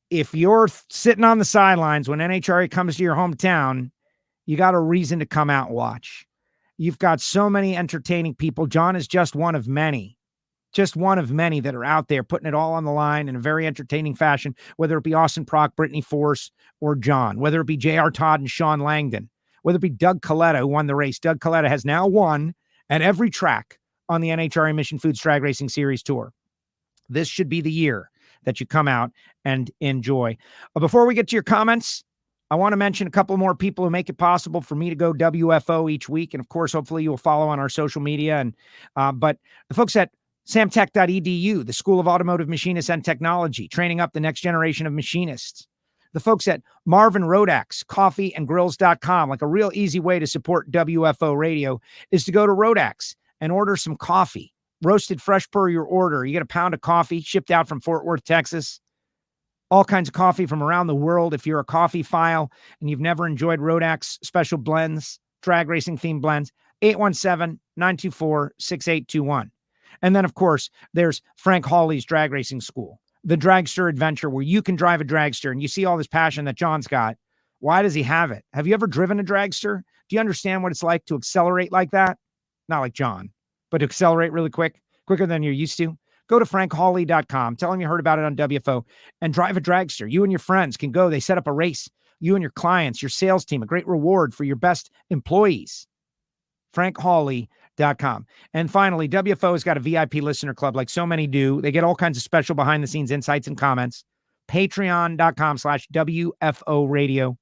If you're sitting on the sidelines when NHRA comes to your hometown, you got a reason to come out and watch. You've got so many entertaining people. John is just one of many that are out there putting it all on the line in a very entertaining fashion, whether it be Austin Prock, Brittany Force, or John, whether it be J.R. Todd and Sean Langdon, whether it be Doug Coletta, who won the race. Doug Coletta has now won at every track on the NHRA Mission Foods Drag Racing Series Tour. This should be the year that you come out and enjoy. Before we get to your comments, I want to mention a couple more people who make it possible for me to go WFO each week. And of course, hopefully you will follow on our social media. And but the folks at samtech.edu, the School of Automotive Machinists and Technology, training up the next generation of machinists. The folks at Marvin Rodax, coffeeandgrills.com, like a real easy way to support WFO radio is to go to Rodax and order some coffee, roasted fresh per your order. You get a pound of coffee shipped out from Fort Worth, Texas. All kinds of coffee from around the world. If you're a coffee file and you've never enjoyed Rodax special blends, drag racing themed blends, 817-924-6821. And then, of course, there's Frank Hawley's Drag Racing School, the dragster adventure where you can drive a dragster, and you see all this passion that John's got. Why does he have it? Have you ever driven a dragster? Do you understand what it's like to accelerate like that? Not like John, but to accelerate really quicker than you're used to. Go to frankhawley.com. Tell him you heard about it on WFO and drive a dragster. You and your friends can go. They set up a race. You and your clients, your sales team, a great reward for your best employees. frankhawley.com. And finally, WFO has got a VIP listener club like so many do. They get all kinds of special behind the scenes insights and comments. Patreon.com/WFO radio.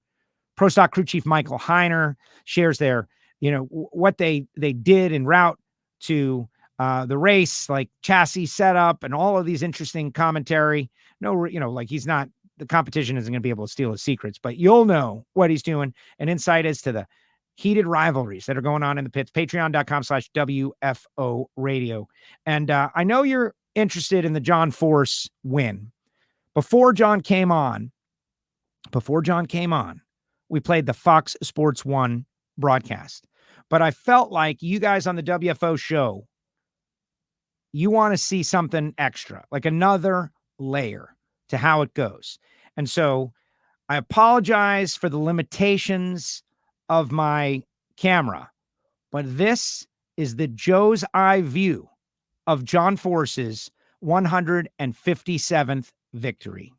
Pro Stock crew chief Michael Heiner shares their, what they did en route to the race, like chassis setup and all of these interesting commentary. He's not, the competition isn't going to be able to steal his secrets, but you'll know what he's doing and insight as to the heated rivalries that are going on in the pits. Patreon.com/WFO radio. And I know you're interested in the John Force win. Before John came on, we played the Fox Sports 1 broadcast, but I felt like you guys on the WFO show, you want to see something extra, like another layer to how it goes. And so I apologize for the limitations of my camera, but this is the Joe's eye view of John Force's 157th victory.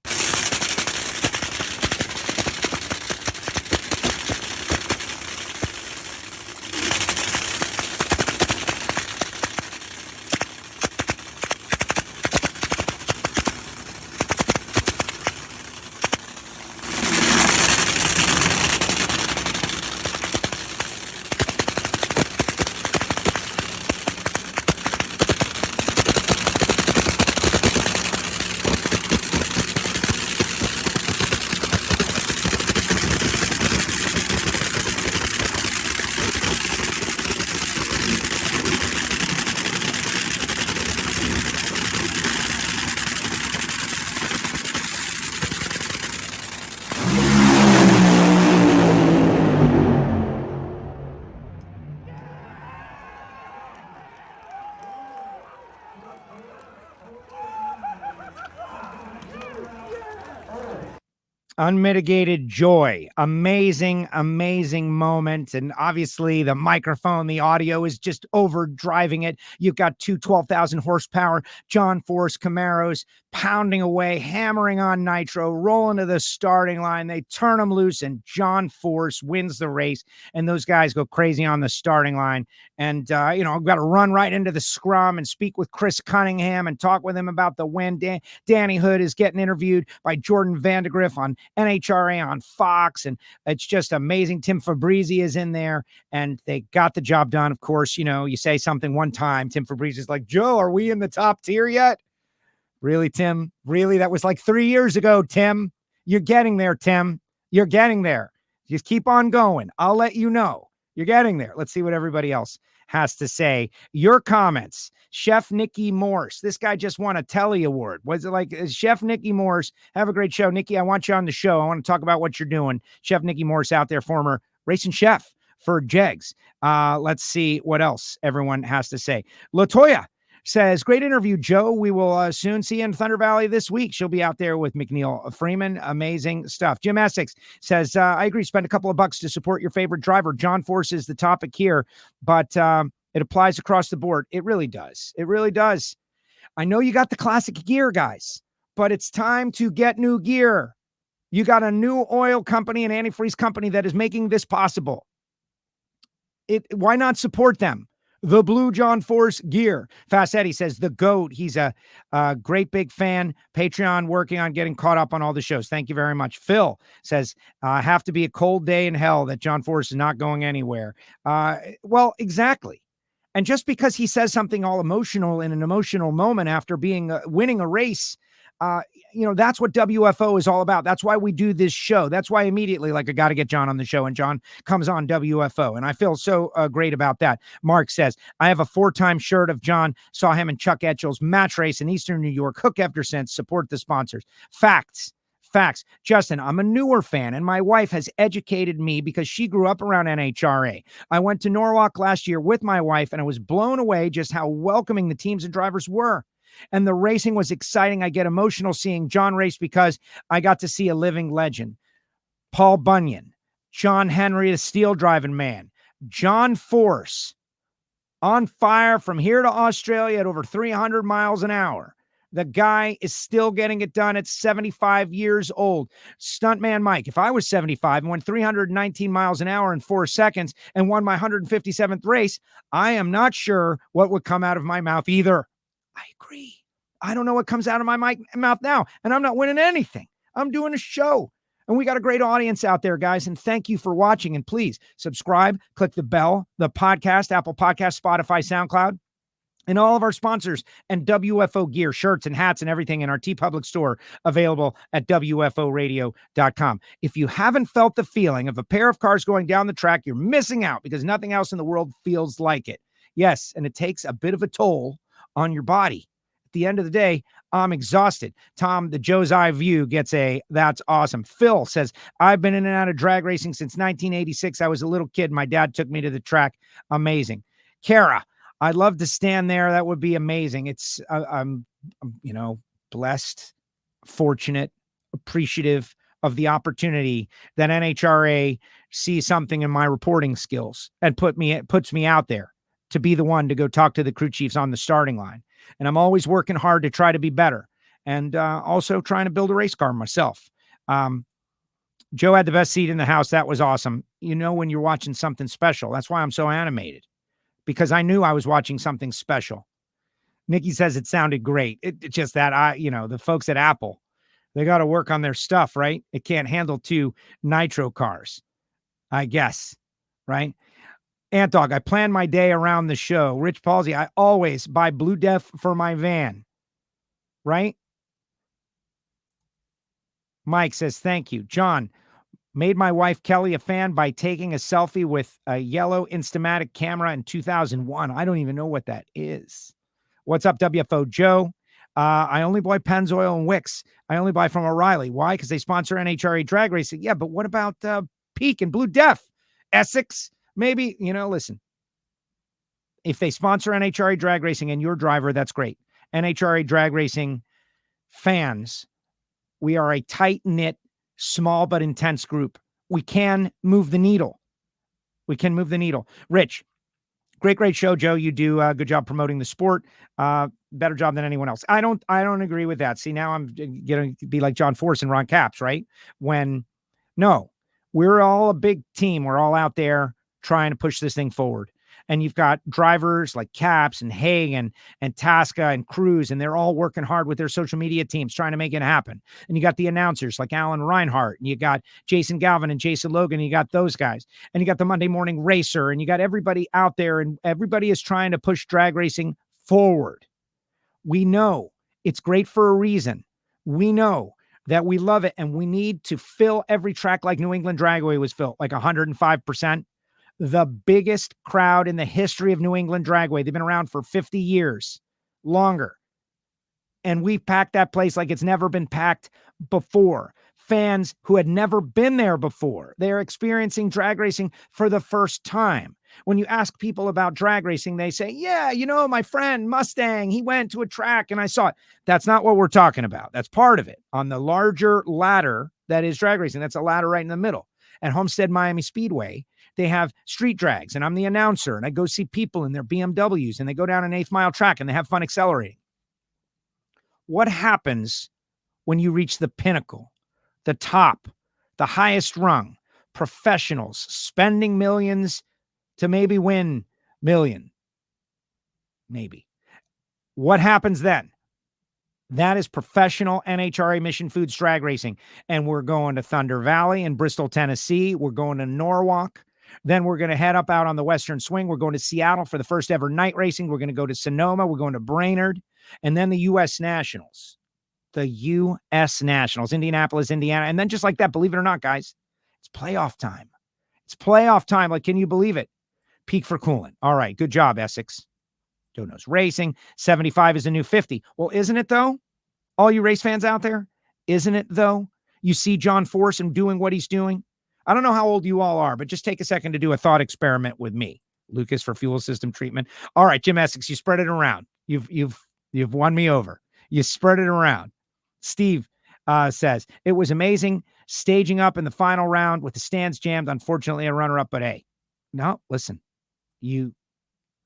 Unmitigated joy. Amazing, amazing moment. And obviously the microphone, the audio is just overdriving it. You've got two 12,000 horsepower John Force Camaros pounding away, hammering on nitro, rolling to the starting line. They turn them loose and John Force wins the race. And those guys go crazy on the starting line. And, I've got to run right into the scrum and speak with Chris Cunningham and talk with him about the win. Danny Hood is getting interviewed by Jordan Vandegrift on NHRA on Fox, and it's just amazing. Tim Fabrizi is in there, and they got the job done. Of course, you say something one time, Tim Fabrizi is like, Joe, are we in the top tier yet? Really, Tim? Really? That was like 3 years ago, Tim. You're getting there, Tim. You're getting there. Just keep on going. I'll let you know. You're getting there. Let's see what everybody else has to say. Your comments. Chef Nikki Morse. This guy just won a Telly Award. Was it like Chef Nikki Morse? Have a great show. Nikki, I want you on the show. I want to talk about what you're doing. Chef Nikki Morse out there, former racing chef for Jegs. Let's see what else everyone has to say. LaToya says, great interview, Joe. We will soon see you in Thunder Valley this week. She'll be out there with McNeil Freeman. Amazing stuff. Jim Essex says, I agree. Spend a couple of bucks to support your favorite driver. John Force is the topic here, but it applies across the board. It really does. It really does. I know you got the classic gear, guys, but it's time to get new gear. You got a new oil company, an antifreeze company that is making this possible. Why not support them? The Blue John Force gear. Fast Eddie says the GOAT. He's a great big fan. Patreon working on getting caught up on all the shows. Thank you very much. Phil says, have to be a cold day in hell that John Force is not going anywhere. Well, exactly. And just because he says something all emotional in an emotional moment after winning a race, that's what WFO is all about. That's why we do this show. That's why immediately, I got to get John on the show, and John comes on WFO. And I feel so great about that. Mark says, I have a 4-time shirt of John. Saw him in Chuck Etchell's match race in Eastern New York. Hook ever since. Support the sponsors. Facts. Justin, I'm a newer fan, and my wife has educated me because she grew up around NHRA. I went to Norwalk last year with my wife, and I was blown away just how welcoming the teams and drivers were. And the racing was exciting. I get emotional seeing John race because I got to see a living legend. Paul Bunyan, John Henry, the steel driving man, John Force, on fire from here to Australia at over 300 miles an hour. The guy is still getting it done at 75 years old. Stuntman Mike, if I was 75 and went 319 miles an hour in 4 seconds and won my 157th race, I am not sure what would come out of my mouth either. I agree. I don't know what comes out of my mouth now, and I'm not winning anything. I'm doing a show, and we got a great audience out there, guys, and thank you for watching, and please subscribe, click the bell, the podcast, Apple Podcast, Spotify, SoundCloud, and all of our sponsors and WFO gear, shirts and hats and everything in our TeePublic store available at WFOradio.com. If you haven't felt the feeling of a pair of cars going down the track, you're missing out because nothing else in the world feels like it. Yes, and it takes a bit of a toll on your body. At the end of the day, I'm exhausted. Tom, the Joe's Eye View gets that's awesome. Phil says, I've been in and out of drag racing since 1986. I was a little kid. My dad took me to the track. Amazing. Kara, I'd love to stand there. That would be amazing. It's, I'm blessed, fortunate, appreciative of the opportunity that NHRA sees something in my reporting skills and puts me out there to be the one to go talk to the crew chiefs on the starting line. And I'm always working hard to try to be better and also trying to build a race car myself. Joe had the best seat in the house. That was awesome. When you're watching something special, that's why I'm so animated, because I knew I was watching something special. Nikki says it sounded great. It's just that the folks at Apple, they got to work on their stuff, right? It can't handle 2 nitro cars, I guess, right? Antdog, I plan my day around the show. Rich Palsy, I always buy Blue Def for my van, right? Mike says, thank you. John, made my wife Kelly a fan by taking a selfie with a yellow Instamatic camera in 2001. I don't even know what that is. What's up, WFO? Joe, I only buy Pennzoil and Wicks. I only buy from O'Reilly. Why? Because they sponsor NHRA Drag Racing. Yeah, but what about Peak and Blue Def? Essex? Maybe, listen, if they sponsor NHRA Drag Racing and your driver, that's great. NHRA Drag Racing fans, we are a tight-knit small but intense group. We can move the needle. We can move the needle. Rich, great show, Joe. You do a good job promoting the sport. Better job than anyone else. I don't agree with that. See, now I'm going to be like John Force and Ron Capps, right? No, we're all a big team. We're all out there trying to push this thing forward. And you've got drivers like Capps and Hagan and Tasca and Cruz, and they're all working hard with their social media teams trying to make it happen. And you got the announcers like Alan Reinhart, and you got Jason Galvin and Jason Logan, and you got those guys. And you got the Monday Morning Racer, and you got everybody out there, and everybody is trying to push drag racing forward. We know it's great for a reason. We know that we love it, and we need to fill every track like New England Dragway was filled, like 105%. The biggest crowd in the history of New England Dragway. They've been around for 50 years, longer. And we packed that place like it's never been packed before. Fans who had never been there before. They're experiencing drag racing for the first time. When you ask people about drag racing, they say, yeah, my friend Mustang, he went to a track and I saw it. That's not what we're talking about. That's part of it. On the larger ladder that is drag racing, that's a ladder right in the middle. At Homestead Miami Speedway, they have street drags, and I'm the announcer, and I go see people in their BMWs, and they go down an 8th mile track, and they have fun accelerating. What happens when you reach the pinnacle, the top, the highest rung, professionals spending millions to maybe win million? Maybe. What happens then? That is professional NHRA Mission Foods drag racing. And we're going to Thunder Valley in Bristol, Tennessee. We're going to Norwalk. Then we're going to head up out on the Western Swing. We're going to Seattle for the first ever night racing. We're going to go to Sonoma. We're going to Brainerd. And then the U.S. Nationals. The U.S. Nationals. Indianapolis, Indiana. And then just like that, believe it or not, guys, it's playoff time. It's playoff time. Like, can you believe it? Peak for coolant. All right. Good job, Essex. Joe knows racing. 75 is a new 50. Well, isn't it though? All you race fans out there, isn't it though? You see John Force and doing what he's doing. I don't know how old you all are, but just take a second to do a thought experiment with me. Lucas for fuel system treatment. All right, Jim Essex, you spread it around. You've won me over. You spread it around. Steve says it was amazing staging up in the final round with the stands jammed. Unfortunately, a runner-up, but hey, no, listen, you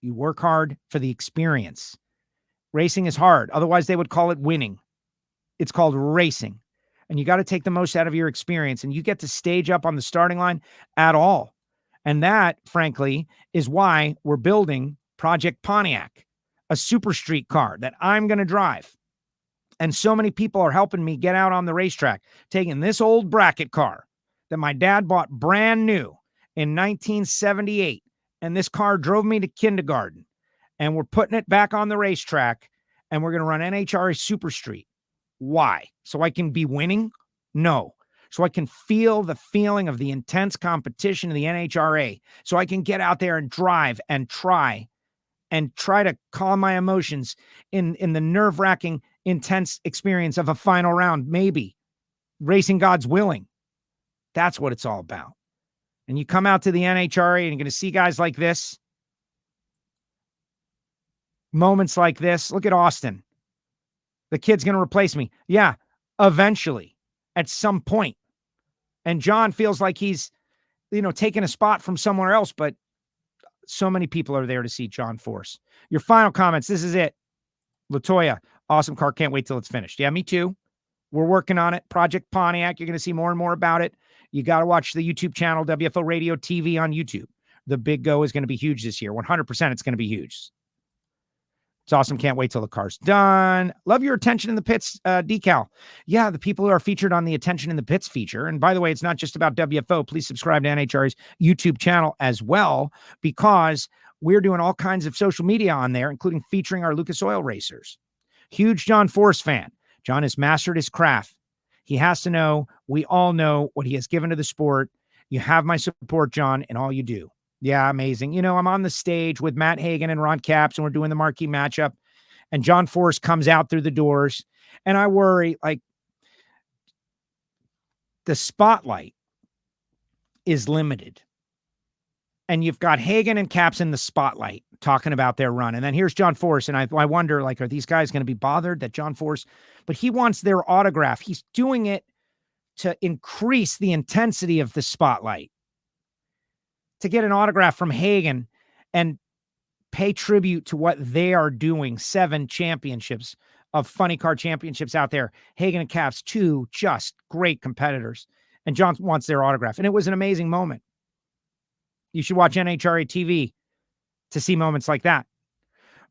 work hard for the experience. Racing is hard. Otherwise, they would call it winning. It's called racing. And you got to take the most out of your experience. And you get to stage up on the starting line at all. And that, frankly, is why we're building Project Pontiac, a super street car that I'm going to drive. And so many people are helping me get out on the racetrack, taking this old bracket car that my dad bought brand new in 1978. And this car drove me to kindergarten. And we're putting it back on the racetrack. And we're going to run NHRA Super Street. Why? So I can be winning? No. So I can feel the feeling of the intense competition of the NHRA. So I can get out there and drive and try to calm my emotions in the nerve-wracking, intense experience of a final round. Maybe. Racing God's willing. That's what it's all about. And you come out to the NHRA and you're going to see guys like this. Moments like this. Look at Austin. The kid's going to replace me. Yeah, eventually, at some point. And John feels like he's, taking a spot from somewhere else, but so many people are there to see John Force. Your final comments. This is it. LaToya, awesome car. Can't wait till it's finished. Yeah, me too. We're working on it. Project Pontiac. You're going to see more and more about it. You got to watch the YouTube channel, WFO Radio TV on YouTube. The big go is going to be huge this year. 100% it's going to be huge. It's awesome. Can't wait till the car's done. Love your Attention in the Pits decal. Yeah, the people who are featured on the Attention in the Pits feature. And by the way, it's not just about WFO. Please subscribe to NHRA's YouTube channel as well, because we're doing all kinds of social media on there, including featuring our Lucas Oil racers. Huge John Force fan. John has mastered his craft. He has to know, we all know what he has given to the sport. You have my support, John, in all you do. Yeah, amazing. I'm on the stage with Matt Hagan and Ron Capps, and we're doing the marquee matchup. And John Force comes out through the doors. And I worry, the spotlight is limited. And you've got Hagan and Capps in the spotlight talking about their run. And then here's John Force. And I wonder, are these guys going to be bothered that John Force, but he wants their autograph. He's doing it to increase the intensity of the spotlight, to get an autograph from Hagan and pay tribute to what they are doing. 7 championships of funny car championships out there. Hagan and Capps, 2 just great competitors. And John wants their autograph. And it was an amazing moment. You should watch NHRA TV to see moments like that.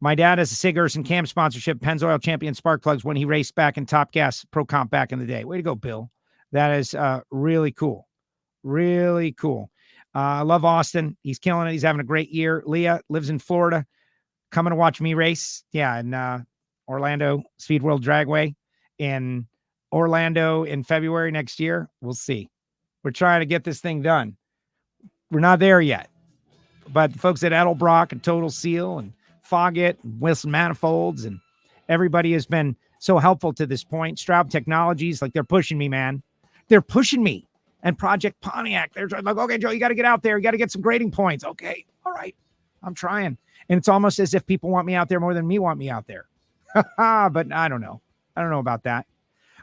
My dad has a Sig Urson Cam sponsorship, Pennzoil Champion spark plugs when he raced back in Top Gas Pro Comp back in the day. Way to go, Bill. That is really cool. Really cool. I love Austin. He's killing it. He's having a great year. Leah lives in Florida, coming to watch me race. Yeah, in Orlando Speed World Dragway in Orlando in February next year. We'll see. We're trying to get this thing done. We're not there yet. But the folks at Edelbrock and Total Seal and Foggett and Wilson Manifolds and everybody has been so helpful to this point. Straub Technologies, like they're pushing me, man. They're pushing me. And Project Pontiac, they're like, okay, Joe, you got to get out there. You got to get some grading points. Okay, all right, I'm trying. And it's almost as if people want me out there more than me want me out there. But I don't know. I don't know about that.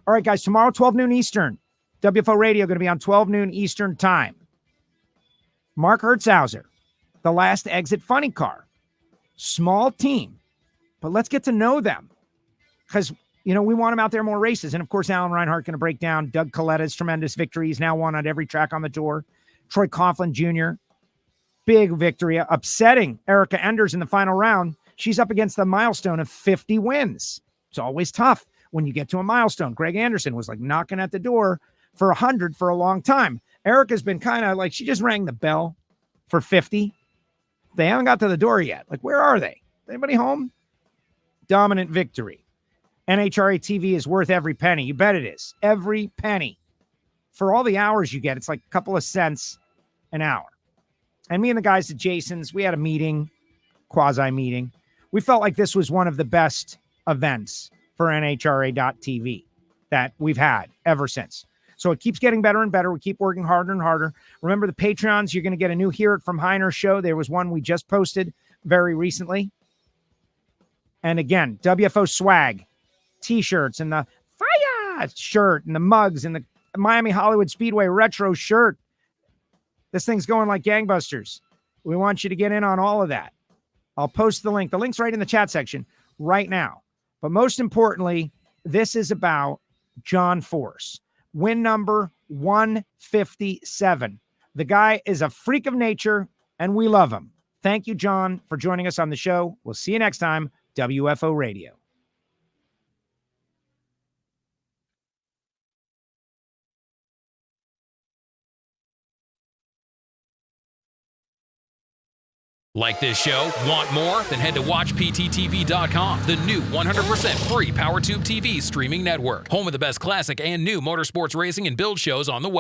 All right, guys, tomorrow, 12 noon Eastern. WFO Radio going to be on 12 noon Eastern time. Mark Hertzhauser, the last exit funny car. Small team, but let's get to know them because, you know, we want them out there more races. And, of course, Alan Reinhart going to break down Doug Coletta's tremendous victory. He's now won on every track on the tour. Troy Coughlin Jr., big victory, upsetting Erica Enders in the final round. She's up against the milestone of 50 wins. It's always tough when you get to a milestone. Greg Anderson was like knocking at the door for 100 for a long time. Erica's been kind of like, she just rang the bell for 50. They haven't got to the door yet. Like, where are they? Anybody home? Dominant victory. NHRA TV is worth every penny. You bet it is. Every penny. For all the hours you get, it's like a couple of cents an hour. And me and the guys at Jason's, we had a meeting, quasi-meeting. We felt like this was one of the best events for NHRA.TV that we've had ever since. So it keeps getting better and better. We keep working harder and harder. Remember the Patreons, you're going to get a new Hear It From Heiner show. There was one we just posted very recently. And again, WFO swag, t-shirts and the fire shirt and the mugs and the Miami Hollywood Speedway retro shirt. This thing's going like gangbusters. We want you to get in on all of that. I'll post the link. The link's right in the chat section right now. But most importantly, this is about John Force. Win number 157. The guy is a freak of nature, and we love him. Thank you, John, for joining us on the show. We'll see you next time, WFO Radio. Like this show? Want more? Then head to WatchPTTV.com, the new 100% free PowerTube TV streaming network. Home of the best classic and new motorsports racing and build shows on the web.